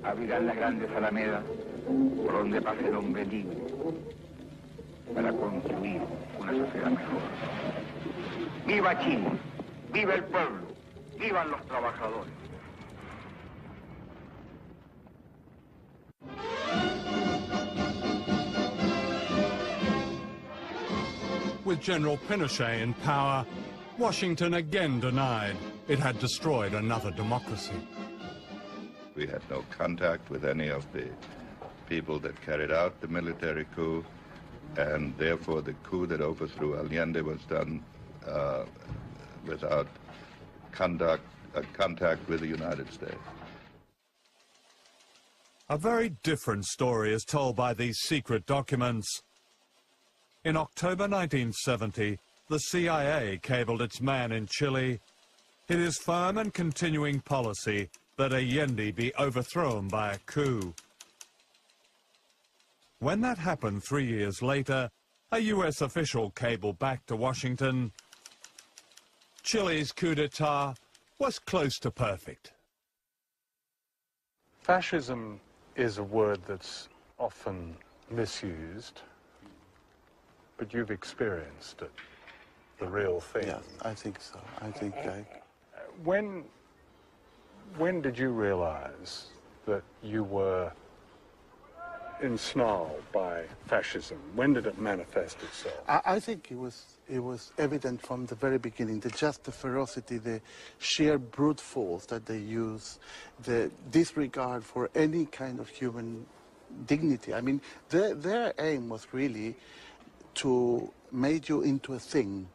abrirán las grandes alamedas por donde pase el hombre libre para construir una sociedad mejor. ¡Viva Chile! ¡Viva el pueblo! ¡Vivan los trabajadores! With General Pinochet in power, Washington again denied it had destroyed another democracy. We had no contact with any of the people that carried out the military coup, and therefore the coup that overthrew Allende was done without contact with the United States. A very different story is told by these secret documents. In October 1970, the CIA cabled its man in Chile. It is firm and continuing policy that Allende be overthrown by a coup. When that happened 3 years later, a U.S. official cabled back to Washington. Chile's coup d'etat was close to perfect. Fascism is a word that's often misused, but you've experienced it, the real thing. Yeah, I think so. I think When did you realize that you were ensnarled by fascism? When did it manifest itself? I think it was evident from the very beginning, the ferocity, the sheer brute force that they use, the disregard for any kind of human dignity. I mean, their aim was really to make you into a thing,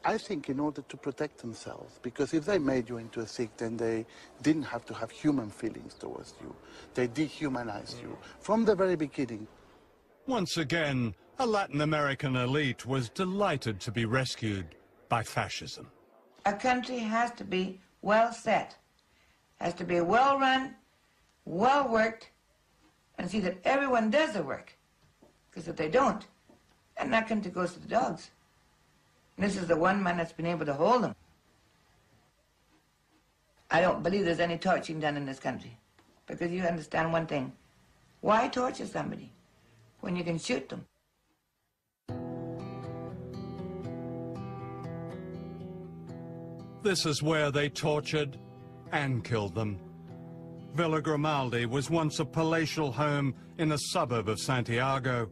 I think in order to protect themselves, because if they made you into a thing, then they didn't have to have human feelings towards you. They dehumanized you from the very beginning. Once again, a Latin American elite was delighted to be rescued by fascism. A country has to be well set, has to be well run, well worked, and see that everyone does the work. Because if they don't, then that country goes to the dogs. And this is the one man that's been able to hold them. I don't believe there's any torching done in this country. Because you understand one thing. Why torture somebody when you can shoot them? This is where they tortured and killed them. Villa Grimaldi was once a palatial home in a suburb of Santiago.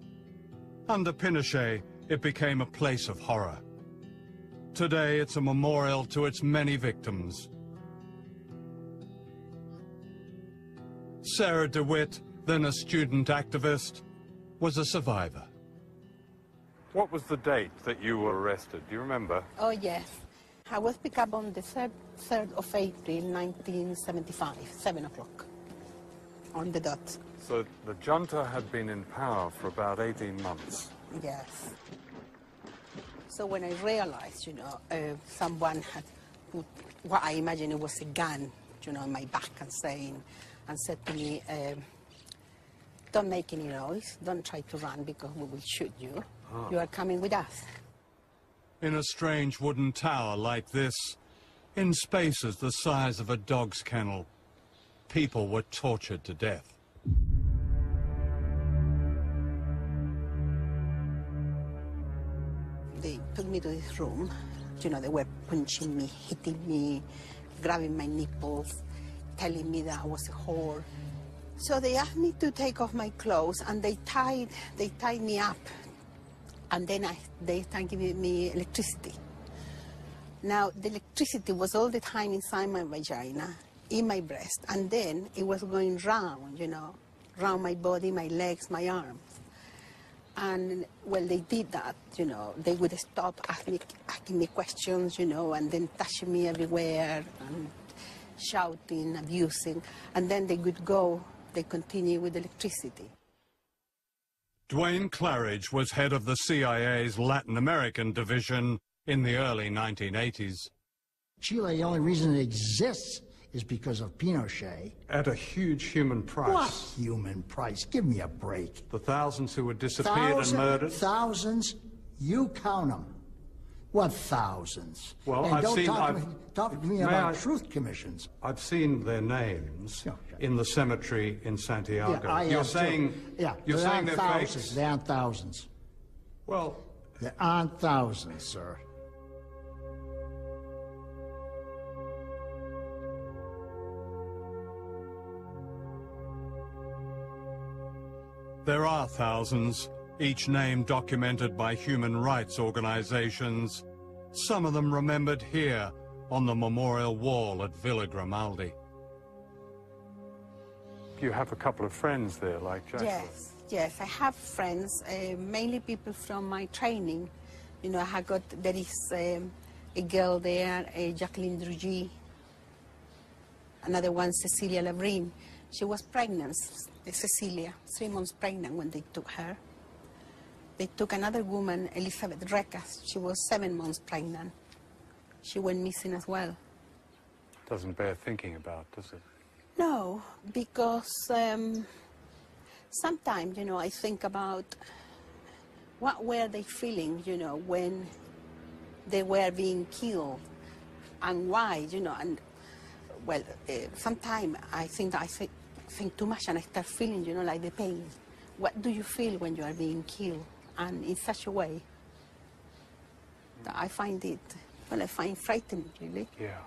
Under Pinochet, it became a place of horror. Today, it's a memorial to its many victims. Sarah DeWitt, then a student activist, was a survivor. What was the date that you were arrested? Do you remember? Oh, yes. I was picked up on the 3rd of April, 1975, 7 o'clock, on the dot. So the junta had been in power for about 18 months. Yes. So when I realized, you know, someone had put what I imagine it was a gun, you know, in my back and said to me, don't make any noise, don't try to run because we will shoot you. Ah. You are coming with us. In a strange wooden tower like this, in spaces the size of a dog's kennel, people were tortured to death. They took me to this room. You know, they were punching me, hitting me, grabbing my nipples, telling me that I was a whore. So they asked me to take off my clothes, and they tied me up. And then they started giving me electricity. Now, the electricity was all the time inside my vagina, in my breast, and then it was going round, you know, round my body, my legs, my arms. And when they did that, you know, they would stop asking me questions, you know, and then touching me everywhere, and shouting, abusing, and then they would go, they continue with electricity. Duane Claridge was head of the CIA's Latin American division in the early 1980s. Chile, the only reason it exists is because of Pinochet. At a huge human price. What human price? Give me a break. The thousands who were disappeared and murdered. Thousands? You count them. What thousands? Well, and I've don't seen... talk to me about truth commissions. I've seen their names in the cemetery in Santiago. Yeah, you're saying... Yeah, you're saying they're thousands. fakes? There aren't thousands. Well... There aren't thousands, sir. There are thousands, each name documented by human rights organizations, some of them remembered here on the memorial wall at Villa Grimaldi. You have a couple of friends there, like Jacqueline? Yes, I have friends, mainly people from my training. You know, there is a girl there, Jacqueline Drugy, another one, Cecilia Labrin. She was pregnant, Cecilia, 3 months pregnant when they took her. They took another woman, Elizabeth Recas. She was 7 months pregnant. She went missing as well. Doesn't bear thinking about, does it? No, because sometimes, you know, I think about what were they feeling, you know, when they were being killed, and why, you know, and, well, sometimes I think too much and I start feeling, you know, like the pain. What do you feel when you are being killed? And in such a way that I find it, well, I find frightening, really. Yeah.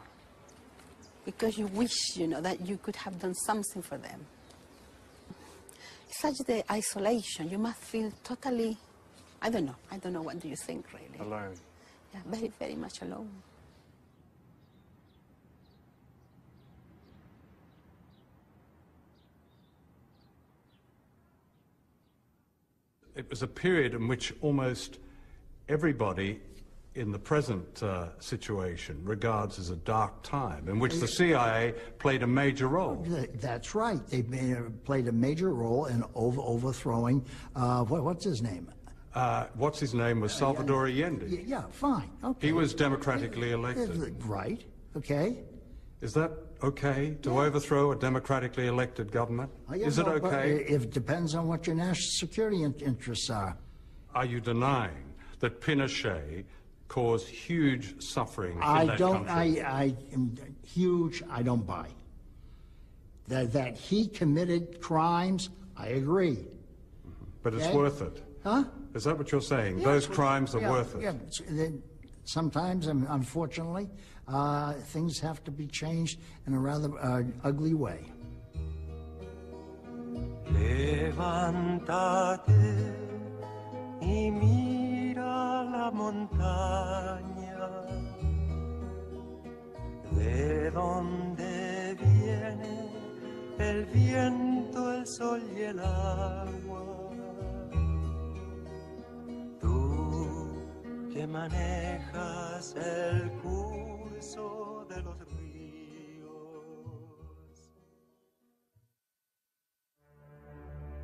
Because you wish, you know, that you could have done something for them. Such the isolation, you must feel totally, I don't know, what do you think, really? Alone. Yeah, very, very much alone. It was a period in which almost everybody in the present situation regards as a dark time, in which the CIA played a major role. That's right. They played a major role in overthrowing, what's his name? What's his name was Salvador Allende. Yeah, fine. Okay. He was democratically elected. Right. Okay. Is that okay to overthrow a democratically elected government? Is it okay? It depends on what your national security interests are. Are you denying that Pinochet caused huge suffering in that country? Huge, I don't buy. That he committed crimes, I agree. But it's Okay? worth it. Huh? Is that what you're saying? Yeah, Those crimes are yeah, worth it? Yeah. Sometimes, unfortunately, things have to be changed in a rather ugly way. Levántate y mira la montaña, de donde viene el viento, el sol y el agua. Tú que manejas el curso de los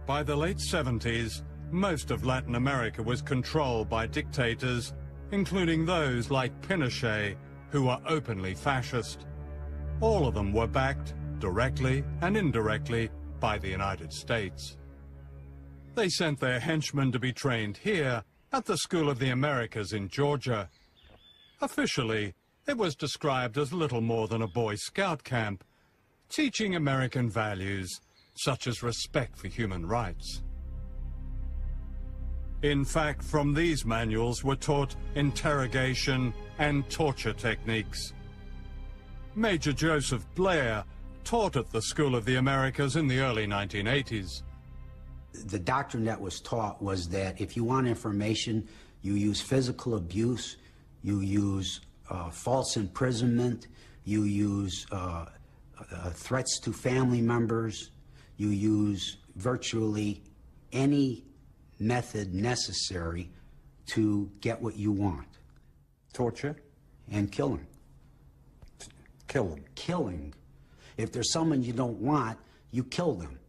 By the late 70s, most of Latin America was controlled by dictators, including those like Pinochet, who were openly fascist. All of them were backed, directly and indirectly, by the United States. They sent their henchmen to be trained here at the School of the Americas in Georgia. Officially, it was described as little more than a Boy Scout camp, teaching American values such as respect for human rights. In fact, from these manuals were taught interrogation and torture techniques. Major Joseph Blair taught at the School of the Americas in the early 1980s. The doctrine that was taught was that if you want information, you use physical abuse, you use false imprisonment, you use threats to family members, you use virtually any method necessary to get what you want. Torture? And killing. Killing? Killing. If there's someone you don't want, you kill them.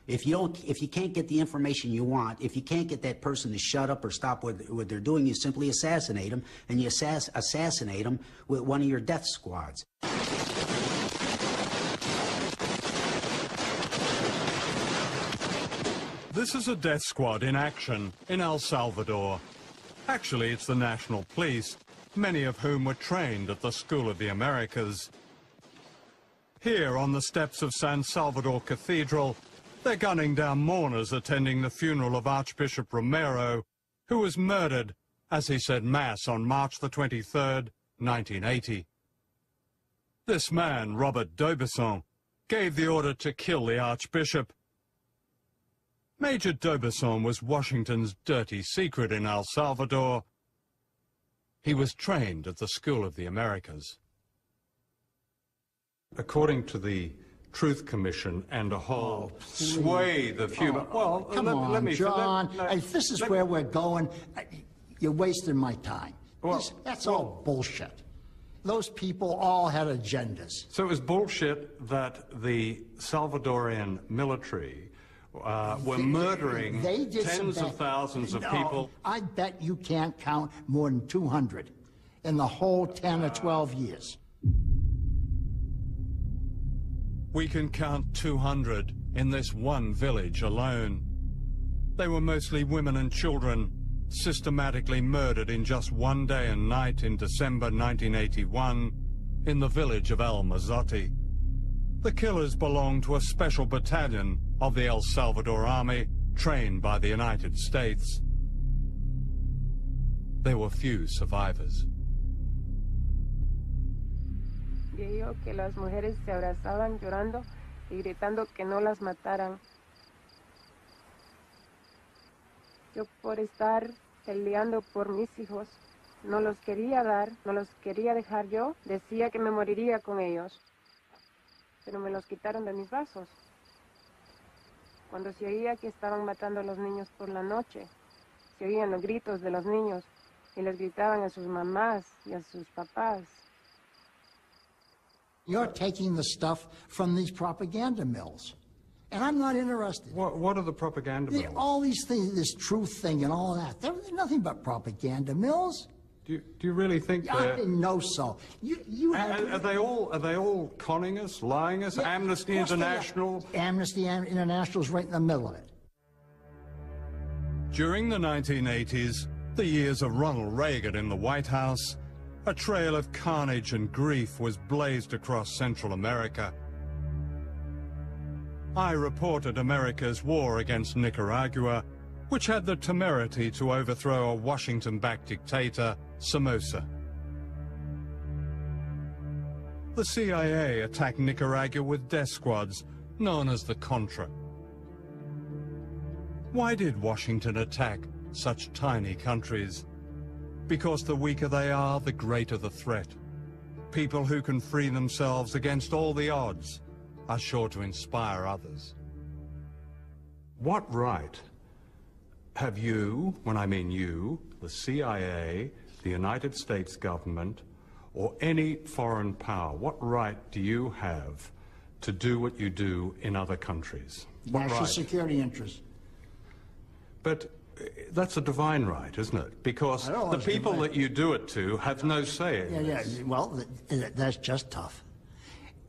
If you can't get the information you want, if you can't get that person to shut up or stop what they're doing, you simply assassinate them, and you assassinate them with one of your death squads. This is a death squad in action in El Salvador. Actually, it's the National Police, many of whom were trained at the School of the Americas. Here on the steps of San Salvador Cathedral, they're gunning down mourners attending the funeral of Archbishop Romero, who was murdered as he said Mass on March the 23rd, 1980. This man, Robert d'Aubusson, gave the order to kill the Archbishop. Major d'Aubusson was Washington's dirty secret in El Salvador. He was trained at the School of the Americas. According to the Truth Commission and a whole swathe of human... Well, come on, John. If this is where we're going, you're wasting my time. Well, that's all bullshit. Those people all had agendas. So it was bullshit that the Salvadorian military were murdering tens of thousands of people. I bet you can't count more than 200 in the whole 10 or 12 years. We can count 200 in this one village alone. They were mostly women and children, systematically murdered in just one day and night in December 1981 in the village of El Mazote. The killers belonged to a special battalion of the El Salvador Army, trained by the United States. There were few survivors. Vio que las mujeres se abrazaban llorando y gritando que no las mataran. Yo por estar peleando por mis hijos, no los quería dar, no los quería dejar yo, decía que me moriría con ellos. Pero me los quitaron de mis brazos. Cuando se oía que estaban matando a los niños por la noche, se oían los gritos de los niños y les gritaban a sus mamás y a sus papás. You're taking the stuff from these propaganda mills. And I'm not interested. What are the propaganda mills? All these things, this truth thing and all that. They're nothing but propaganda mills. Do you really think I didn't know so. Are they all conning us, lying us? Yeah, Amnesty International? Amnesty International is right in the middle of it. During the 1980s, the years of Ronald Reagan in the White House, a trail of carnage and grief was blazed across Central America. I reported America's war against Nicaragua, which had the temerity to overthrow a Washington-backed dictator, Somoza. The CIA attacked Nicaragua with death squads known as the Contra. Why did Washington attack such tiny countries? Because the weaker they are, the greater the threat. People who can free themselves against all the odds are sure to inspire others. What right have you, when I mean you, the CIA, the United States government, or any foreign power, what right do you have to do what you do in other countries? National security interests. But that's a divine right, isn't it? Because the people that you do it to have no say in this. Well, that's just tough.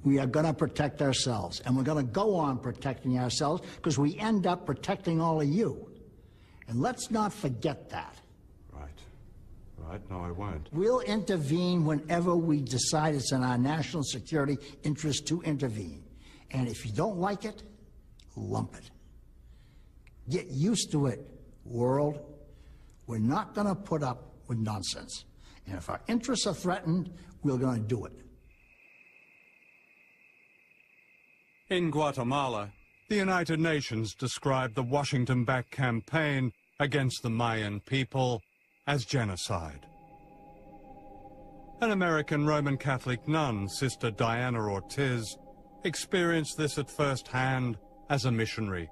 We are going to protect ourselves, and we're going to go on protecting ourselves because we end up protecting all of you. And let's not forget that. Right, no, I won't. We'll intervene whenever we decide it's in our national security interest to intervene. And if you don't like it, lump it. Get used to it, world. We're not going to put up with nonsense. And if our interests are threatened, we're going to do it. In Guatemala, the United Nations described the Washington-backed campaign against the Mayan people as genocide. An American Roman Catholic nun, Sister Diana Ortiz, experienced this at first hand as a missionary.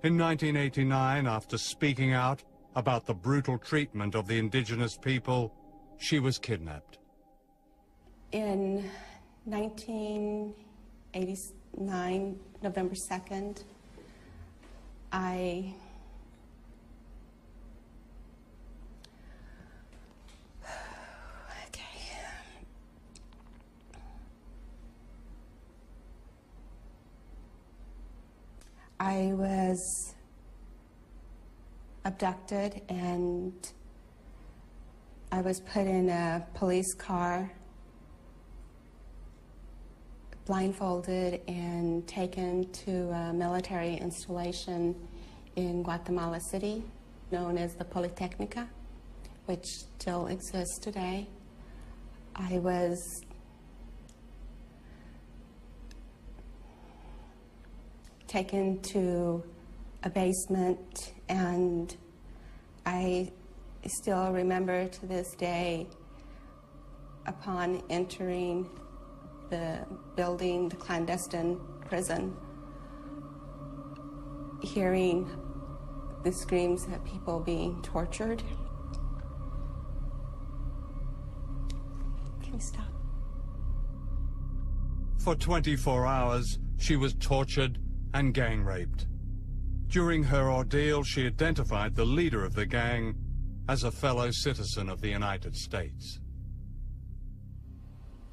In 1989, after speaking out about the brutal treatment of the indigenous people, she was kidnapped. In 1989, November 2nd, I was abducted and I was put in a police car, blindfolded, and taken to a military installation in Guatemala City, known as the Polytechnica, which still exists today. I was taken to a basement, and I still remember to this day, upon entering the building, the clandestine prison, hearing the screams of people being tortured. Can you stop? For 24 hours, she was tortured and gang raped. During her ordeal, she identified the leader of the gang as a fellow citizen of the United States.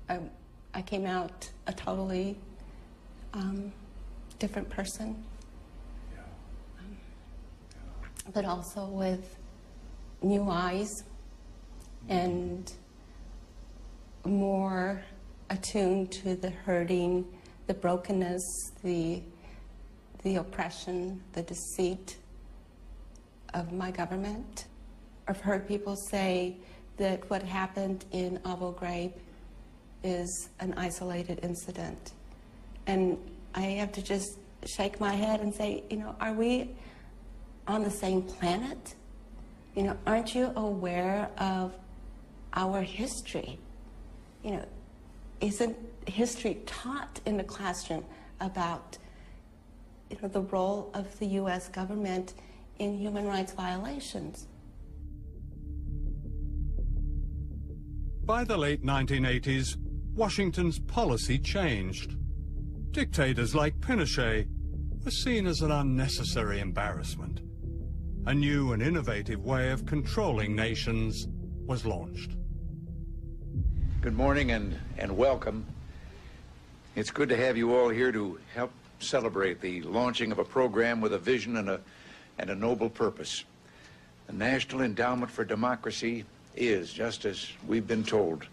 I came out a totally different person, but also with new eyes and more attuned to the hurting, the brokenness, the oppression, the deceit of my government. I've heard people say that what happened in Abu Ghraib is an isolated incident. And I have to just shake my head and say, you know, are we on the same planet? You know, aren't you aware of our history? You know, isn't history taught in the classroom about, you know, the role of the U.S. government in human rights violations? By the late 1980s, Washington's policy changed. Dictators like Pinochet were seen as an unnecessary embarrassment. A new and innovative way of controlling nations was launched. Good morning and welcome. It's good to have you all here to help celebrate the launching of a program with a vision and a noble purpose. The National Endowment for Democracy is, just as we've been told,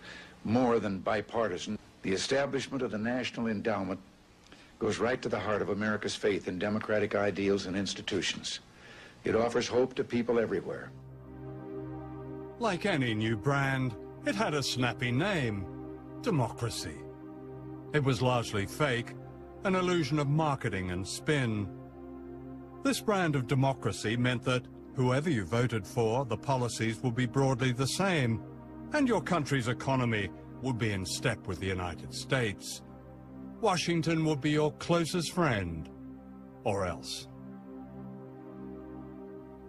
more than bipartisan. The establishment of the National Endowment goes right to the heart of America's faith in democratic ideals and institutions. It offers hope to people everywhere. Like any new brand, it had a snappy name: democracy. It was largely fake, an illusion of marketing and spin. This brand of democracy meant that whoever you voted for, the policies would be broadly the same, and your country's economy would be in step with the United States. Washington would be your closest friend, or else.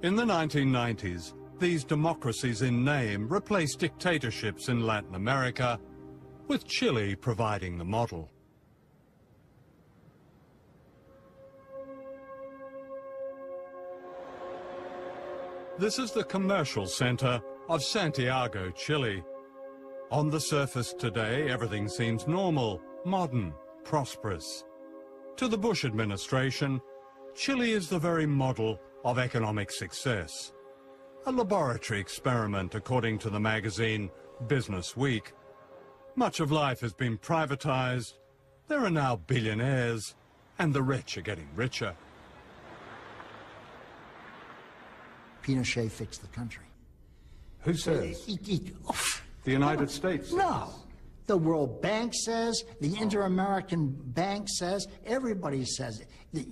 In the 1990s, these democracies in name replaced dictatorships in Latin America, with Chile providing the model. This is the commercial center of Santiago, Chile. On the surface today, everything seems normal, modern, prosperous. To the Bush administration, Chile is the very model of economic success. A laboratory experiment, according to the magazine Business Week. Much of life has been privatized. There are now billionaires, and the rich are getting richer. Pinochet fixed the country. Who says? The United States? No. The World Bank says, the Inter-American Bank says, everybody says it.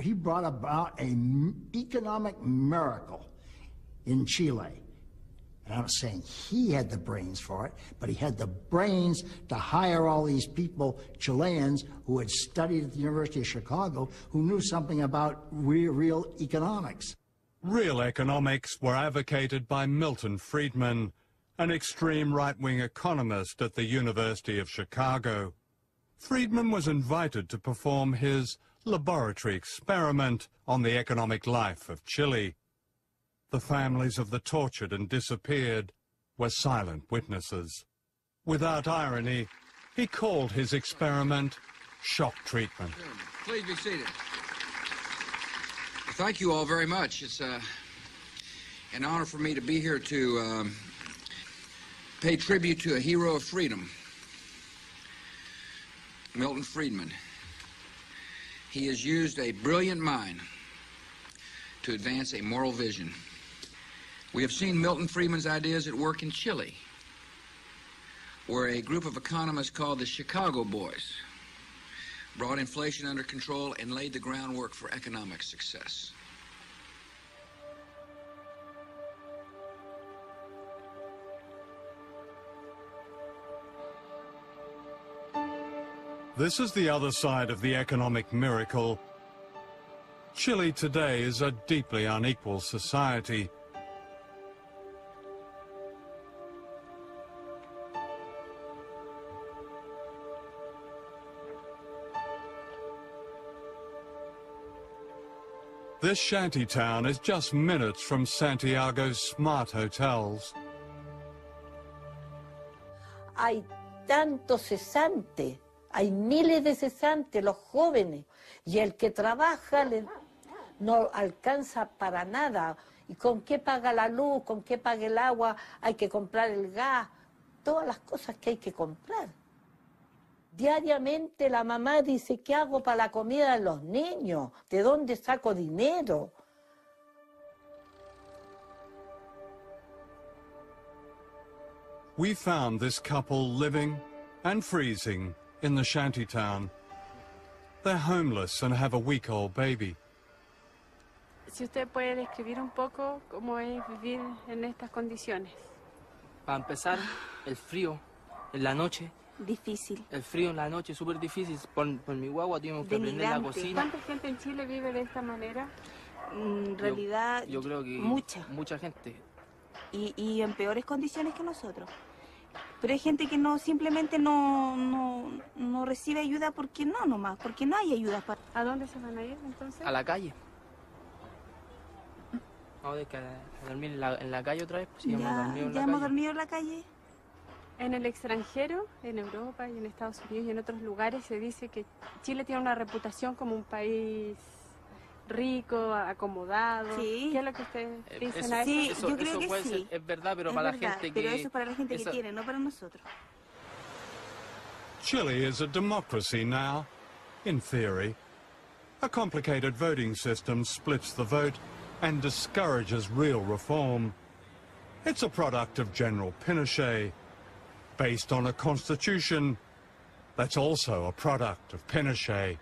He brought about an economic miracle in Chile. And I'm saying he had the brains for it, but he had the brains to hire all these people, Chileans, who had studied at the University of Chicago, who knew something about real economics. Real economics were advocated by Milton Friedman, an extreme right-wing economist at the University of Chicago. Friedman was invited to perform his laboratory experiment on the economic life of Chile. The families of the tortured and disappeared were silent witnesses. Without irony, he called his experiment shock treatment. Please be seated. Thank you all very much. It's an honor for me to be here to pay tribute to a hero of freedom, Milton Friedman. He has used a brilliant mind to advance a moral vision. We have seen Milton Friedman's ideas at work in Chile, where a group of economists called the Chicago Boys brought inflation under control and laid the groundwork for economic success. This is the other side of the economic miracle. Chile today is a deeply unequal society. This shanty town is just minutes from Santiago's smart hotels. Hay tantos cesantes, hay miles de cesantes, los jóvenes, y el que trabaja no alcanza para nada. ¿Y con qué paga la luz? ¿Con qué paga el agua? Hay que comprar el gas, todas las cosas que hay que comprar. Diariamente la mamá dice, ¿qué hago para la comida de los niños? ¿De dónde saco dinero? We found this couple living and freezing in the shantytown. They're homeless and have a week-old baby. Si usted puede describir un poco cómo es vivir en estas condiciones. Para empezar, el frío en la noche. Difícil. El frío en la noche es súper difícil. Por mi guagua tuvimos que prender la cocina. ¿Cuánta gente en Chile vive de esta manera? En realidad, yo creo que mucha gente. Y en peores condiciones que nosotros. Pero hay gente que no simplemente no recibe ayuda porque no nomás, porque no hay ayuda. ¿A dónde se van a ir entonces? A la calle. Vamos a dormir en la calle otra vez. Pues, ya hemos dormido en la calle. En el extranjero, en Europa y en Estados Unidos y en otros lugares se dice que Chile tiene una reputación como un país rico, acomodado. Sí. ¿Qué es lo que ustedes dicen a eso? Sí, yo creo que puede sí. ser, es verdad, pero es para verdad, la gente pero eso es para la gente que tiene, no para nosotros. Chile is a democracy now, in theory. A complicated voting system splits the vote and discourages real reform. It's a product of General Pinochet, based on a constitution that's also a product of Pinochet.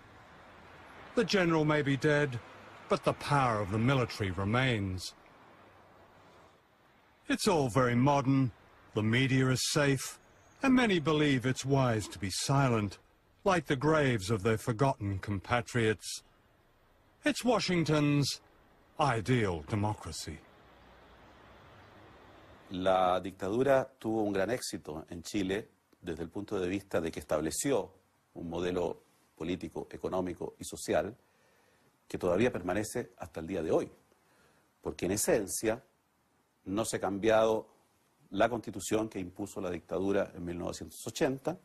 The general may be dead, but the power of the military remains. It's all very modern, the media is safe, and many believe it's wise to be silent, like the graves of their forgotten compatriots. It's Washington's ideal democracy. La dictadura tuvo un gran éxito en Chile desde el punto de vista de que estableció un modelo político, económico y social que todavía permanece hasta el día de hoy, porque en esencia no se ha cambiado la constitución que impuso la dictadura en 1980.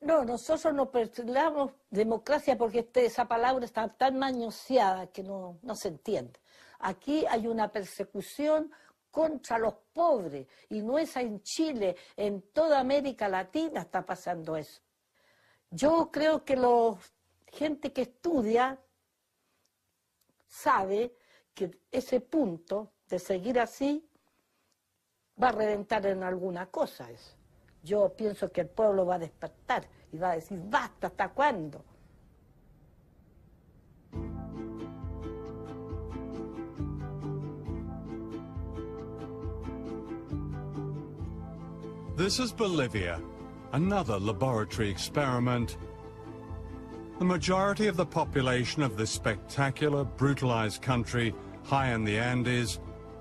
No, nosotros no postulamos democracia porque esa palabra está tan manoseada que no se entiende. Aquí hay una persecución contra los pobres, y no es en Chile, en toda América Latina está pasando eso. Yo creo que la gente que estudia sabe que ese punto de seguir así va a reventar en alguna cosa eso. Yo pienso que el pueblo va a despertar y va a decir, basta, ¿hasta cuándo? This is Bolivia, another laboratory experiment. The majority of the population of this spectacular, brutalized country, high in the Andes,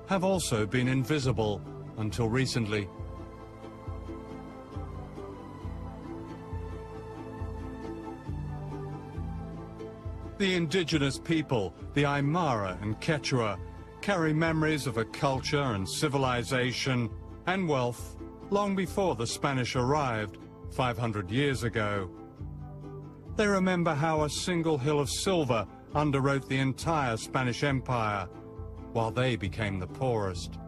have also been invisible until recently. The indigenous people, the Aymara and Quechua, carry memories of a culture and civilization and wealth long before the Spanish arrived 500 years ago. They remember how a single hill of silver underwrote the entire Spanish Empire, while they became the poorest.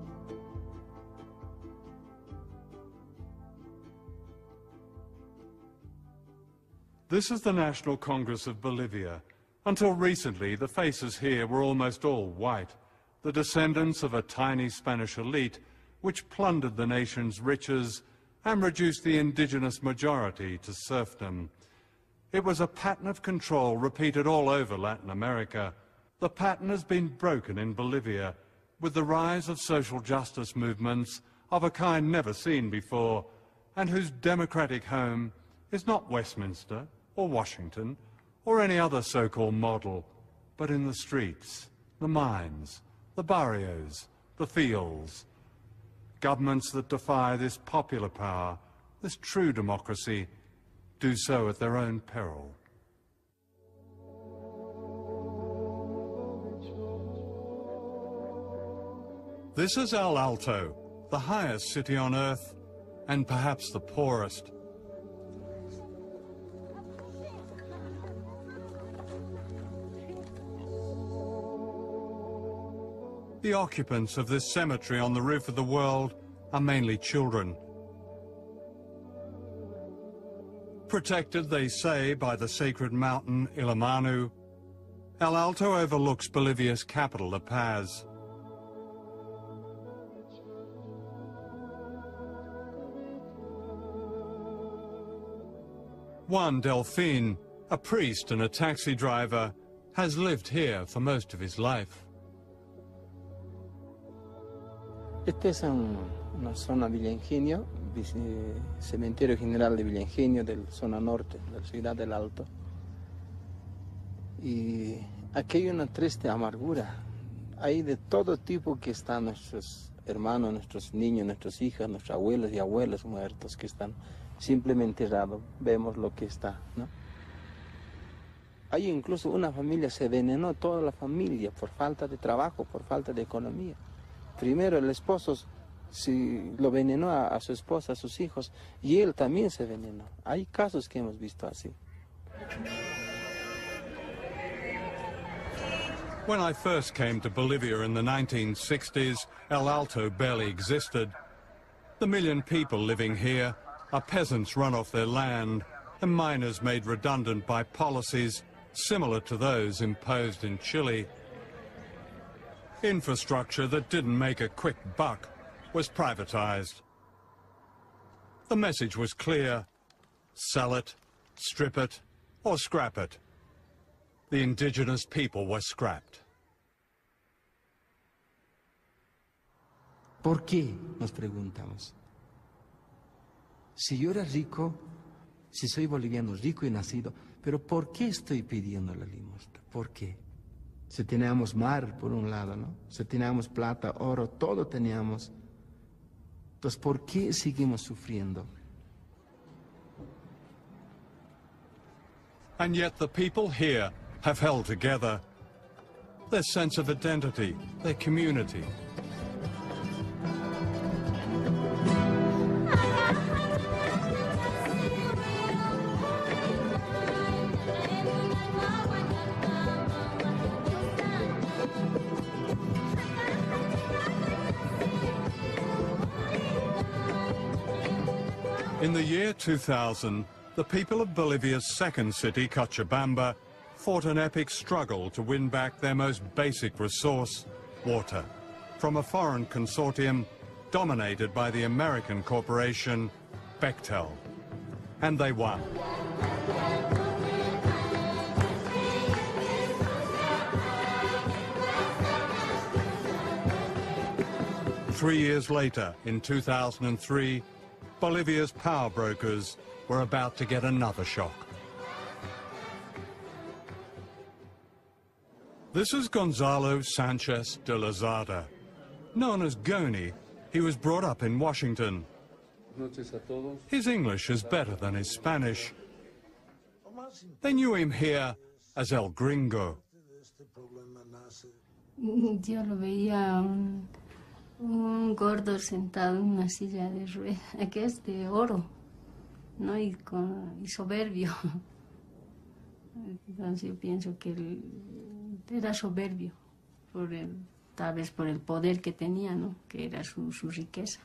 This is the National Congress of Bolivia. Until recently, the faces here were almost all white, the descendants of a tiny Spanish elite which plundered the nation's riches and reduced the indigenous majority to serfdom. It was a pattern of control repeated all over Latin America. The pattern has been broken in Bolivia with the rise of social justice movements of a kind never seen before, and whose democratic home is not Westminster or Washington or any other so-called model, but in the streets, the mines, the barrios, the fields. Governments that defy this popular power, this true democracy, do so at their own peril. This is El Alto, the highest city on earth, and perhaps the poorest. The occupants of this cemetery on the roof of the world are mainly children. Protected, they say, by the sacred mountain Illimani, El Alto overlooks Bolivia's capital, La Paz. Juan Delfin, a priest and a taxi driver, has lived here for most of his life. Esta es una zona Villa Ingenio, cementerio general de Villa Ingenio, de la zona norte, de la ciudad del Alto. Y aquí hay una triste amargura. Hay de todo tipo que están nuestros hermanos, nuestros niños, nuestras hijas, nuestros abuelos y abuelas muertos que están simplemente enterrados. Vemos lo que está, ¿no? Hay incluso una familia, se envenenó toda la familia por falta de trabajo, por falta de economía. Primero el esposo lo envenenó a su esposa, a sus hijos, y él también se envenenó. Hay casos que hemos visto así. When I first came to Bolivia in the 1960s, El Alto barely existed. The million people living here are peasants run off their land, and miners made redundant by policies similar to those imposed in Chile. Infrastructure that didn't make a quick buck was privatized. The message was clear: sell it, strip it, or scrap it. The indigenous people were scrapped. ¿Por qué? Nos preguntamos. Si yo era rico, si soy boliviano rico y nacido, pero ¿por qué estoy pidiendo la limosna? ¿Por qué? Si teníamos mar por un lado, ¿no? Si teníamos plata, oro, todo teníamos. Entonces, ¿por qué seguimos sufriendo? And yet the people here have held together. Their sense of identity, their community. In the year 2000, the people of Bolivia's second city, Cochabamba, fought an epic struggle to win back their most basic resource, water, from a foreign consortium dominated by the American corporation Bechtel. And they won. Three years later, in 2003, Bolivia's power brokers were about to get another shock. This is Gonzalo Sanchez de Lozada. Known as Goni, he was brought up in Washington. His English is better than his Spanish. They knew him here as El Gringo. Yo lo veía un gordo sentado en una silla de ruedas, que es de oro, ¿no? Y soberbio. Entonces yo pienso que él era soberbio, tal vez por el poder que tenía, ¿no? Que era su riqueza.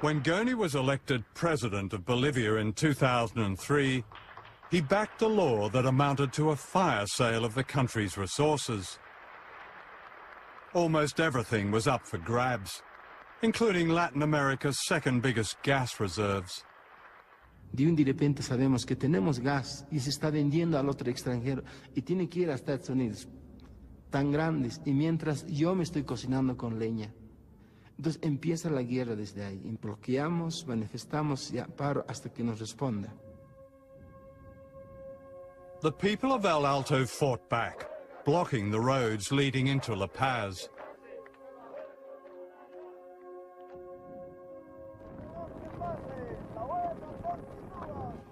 When Goni was elected president of Bolivia in 2003, he backed a law that amounted to a fire sale of the country's resources. Almost everything was up for grabs, including Latin America's second biggest gas reserves. De un de repente sabemos que tenemos gas y se está vendiendo al otro extranjero y tiene que ir a Estados Unidos, tan grandes, y mientras yo me estoy cocinando con leña. Entonces empieza la guerra desde ahí. Bloqueamos, manifestamos y paro hasta que nos responda. The people of El Alto fought back, blocking the roads leading into La Paz.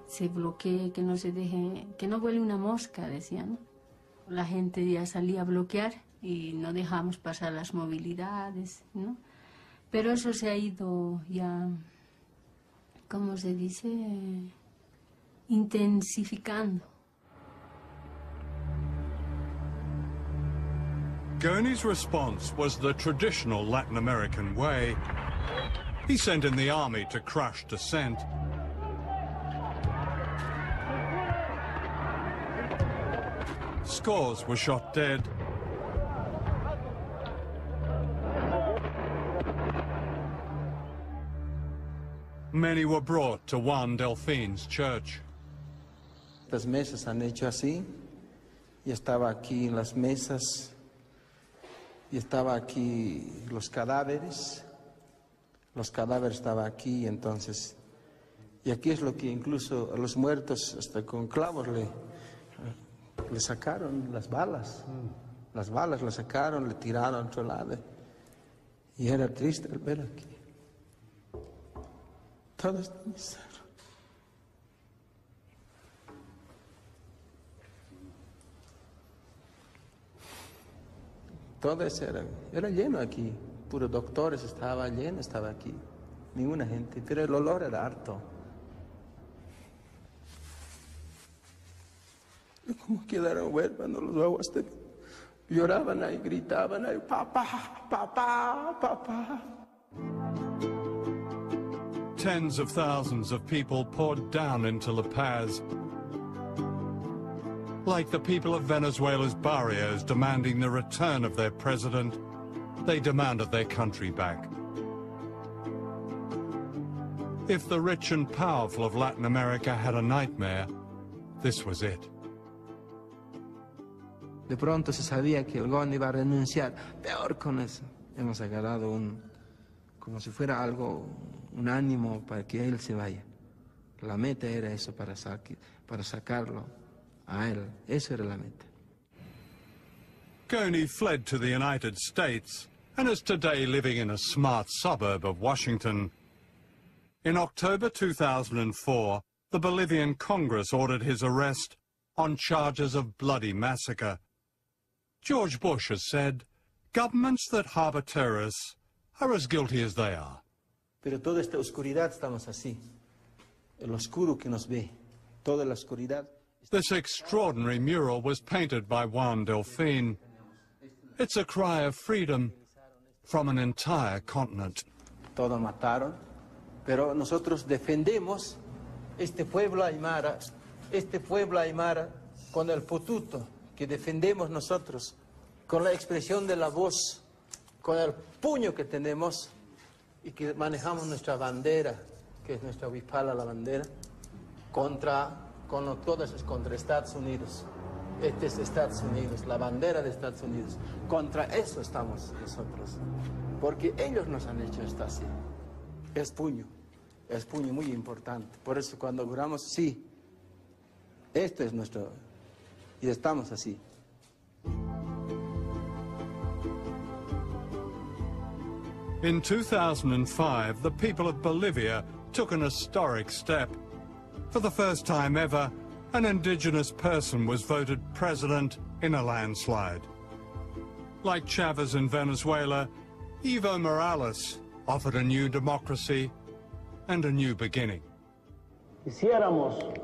Se bloquee, que no se deje, que no vuele una mosca, decían. La gente ya salía a bloquear y no dejamos pasar las movilidades, ¿no? Pero eso se ha ido ya, ¿cómo se dice? Intensificando. Goni's response was the traditional Latin American way. He sent in the army to crush dissent. Scores were shot dead. Many were brought to Juan Delfin's church. Las mesas han hecho así, y estaba aquí en las mesas, y estaba aquí los cadáveres estaban aquí, entonces, y aquí es lo que incluso a los muertos hasta con clavos le sacaron las balas le sacaron, le tiraron a otro lado, y era triste el ver aquí. Todo está miseria. Todo eso era lleno aquí, puros doctores, estaba lleno, estaba aquí, ninguna gente, pero el olor era harto. Y como quedaron huérfanos los aguas, lloraban ahí, gritaban ahí, papá, papá, papá. tens of thousands of people poured down into La Paz, like the people of Venezuela's barrios demanding the return of their president. They demanded their country back. If the rich and powerful of Latin America had a nightmare, this was it. De pronto se sabía que el gobierno iba a renunciar. Peor con eso. Hemos agarrado como si fuera algo, un ánimo para que él se vaya. La meta era eso, para sacarlo a él. Eso era la meta. Goni fled to the United States and is today living in a smart suburb of Washington. In October 2004, the Bolivian Congress ordered his arrest on charges of bloody massacre. George Bush has said, governments that harbor terrorists are as guilty as they are. Pero toda esta oscuridad estamos así. El oscuro que nos ve. Toda la oscuridad. This extraordinary mural was painted by Juan Delfin. It's a cry of freedom from an entire continent. Todo mataron, pero nosotros defendemos este pueblo aymara con el potuto que defendemos nosotros, con la expresión de la voz, con el puño que tenemos y que manejamos nuestra bandera, que es nuestra huipala, la bandera, contra Estados Unidos. Este es Estados Unidos, la bandera de Estados Unidos. Contra eso estamos nosotros, porque ellos nos han hecho esto así. Es puño muy importante. Por eso cuando juramos, sí, esto es nuestro, y estamos así. In 2005, the people of Bolivia took an historic step. For the first time ever, an indigenous person was voted president in a landslide. Like Chavez in Venezuela, Evo Morales offered a new democracy and a new beginning. Quisiéramos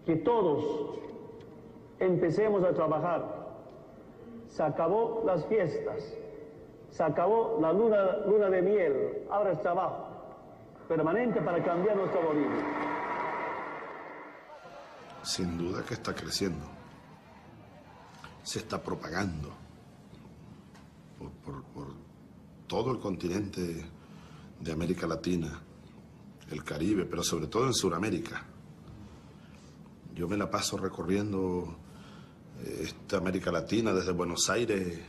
que todos empecemos a trabajar. Se acabó las fiestas, se acabó la luna de miel, ahora es trabajo permanente para cambiar nuestra Bolivia. Sin duda que está creciendo, se está propagando por todo el continente de América Latina, el Caribe, pero sobre todo en Sudamérica. Yo me la paso recorriendo esta América Latina desde Buenos Aires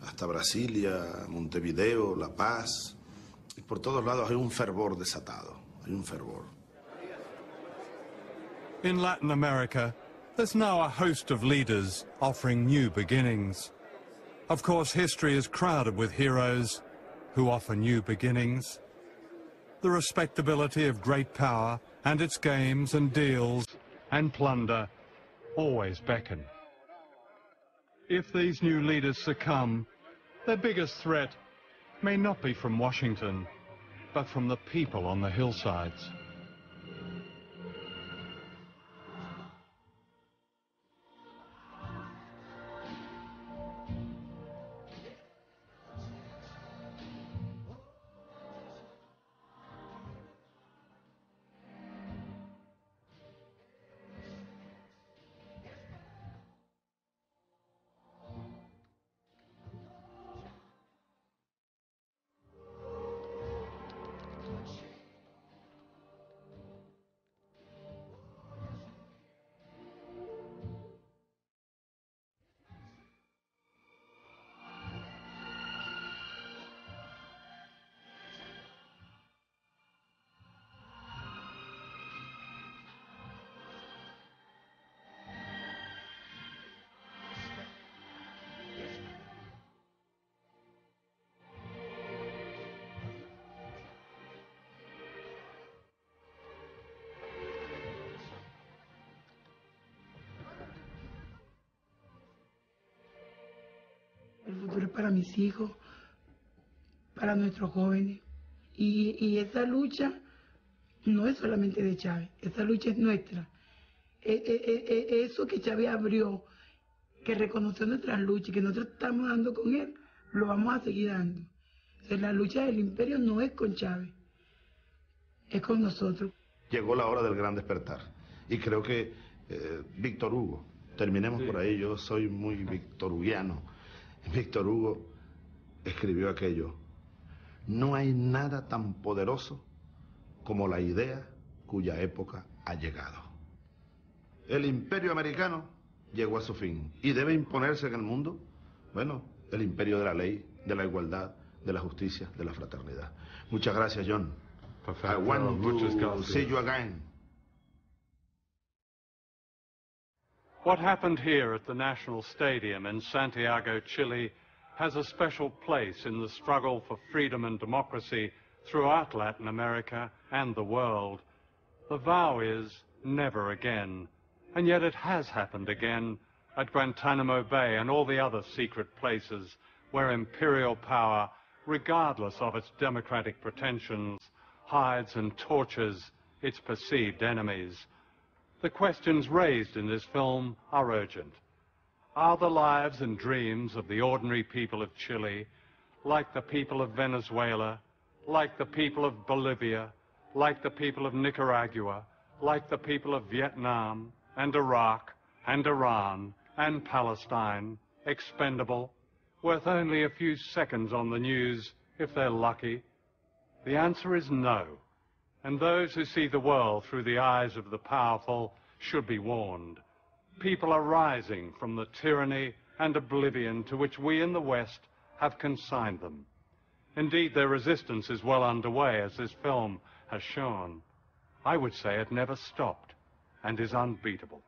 hasta Brasilia, Montevideo, La Paz, y por todos lados hay un fervor desatado, hay un fervor. In Latin America, there's now a host of leaders offering new beginnings. Of course, history is crowded with heroes who offer new beginnings. The respectability of great power and its games and deals and plunder always beckon. If these new leaders succumb, their biggest threat may not be from Washington, but from the people on the hillsides. El futuro es para mis hijos, para nuestros jóvenes. Y esa lucha no es solamente de Chávez, esa lucha es nuestra. Eso que Chávez abrió, que reconoció nuestras luchas, que nosotros estamos dando con él, lo vamos a seguir dando. La lucha del imperio no es con Chávez, es con nosotros. Llegó la hora del gran despertar. Y creo que Víctor Hugo, terminemos por ahí, yo soy muy victorhuguiano. Víctor Hugo escribió aquello: no hay nada tan poderoso como la idea cuya época ha llegado. El imperio americano llegó a su fin y debe imponerse en el mundo, bueno, el imperio de la ley, de la igualdad, de la justicia, de la fraternidad. Muchas gracias, John. I want to see you again. What happened here at the National Stadium in Santiago, Chile, has a special place in the struggle for freedom and democracy throughout Latin America and the world. The vow is never again, and yet it has happened again at Guantanamo Bay and all the other secret places where imperial power, regardless of its democratic pretensions, hides and tortures its perceived enemies. The questions raised in this film are urgent. Are the lives and dreams of the ordinary people of Chile, like the people of Venezuela, like the people of Bolivia, like the people of Nicaragua, like the people of Vietnam and Iraq and Iran and Palestine, expendable, worth only a few seconds on the news if they're lucky? The answer is no. And those who see the world through the eyes of the powerful should be warned. People are rising from the tyranny and oblivion to which we in the West have consigned them. Indeed, their resistance is well underway, as this film has shown. I would say it never stopped and is unbeatable.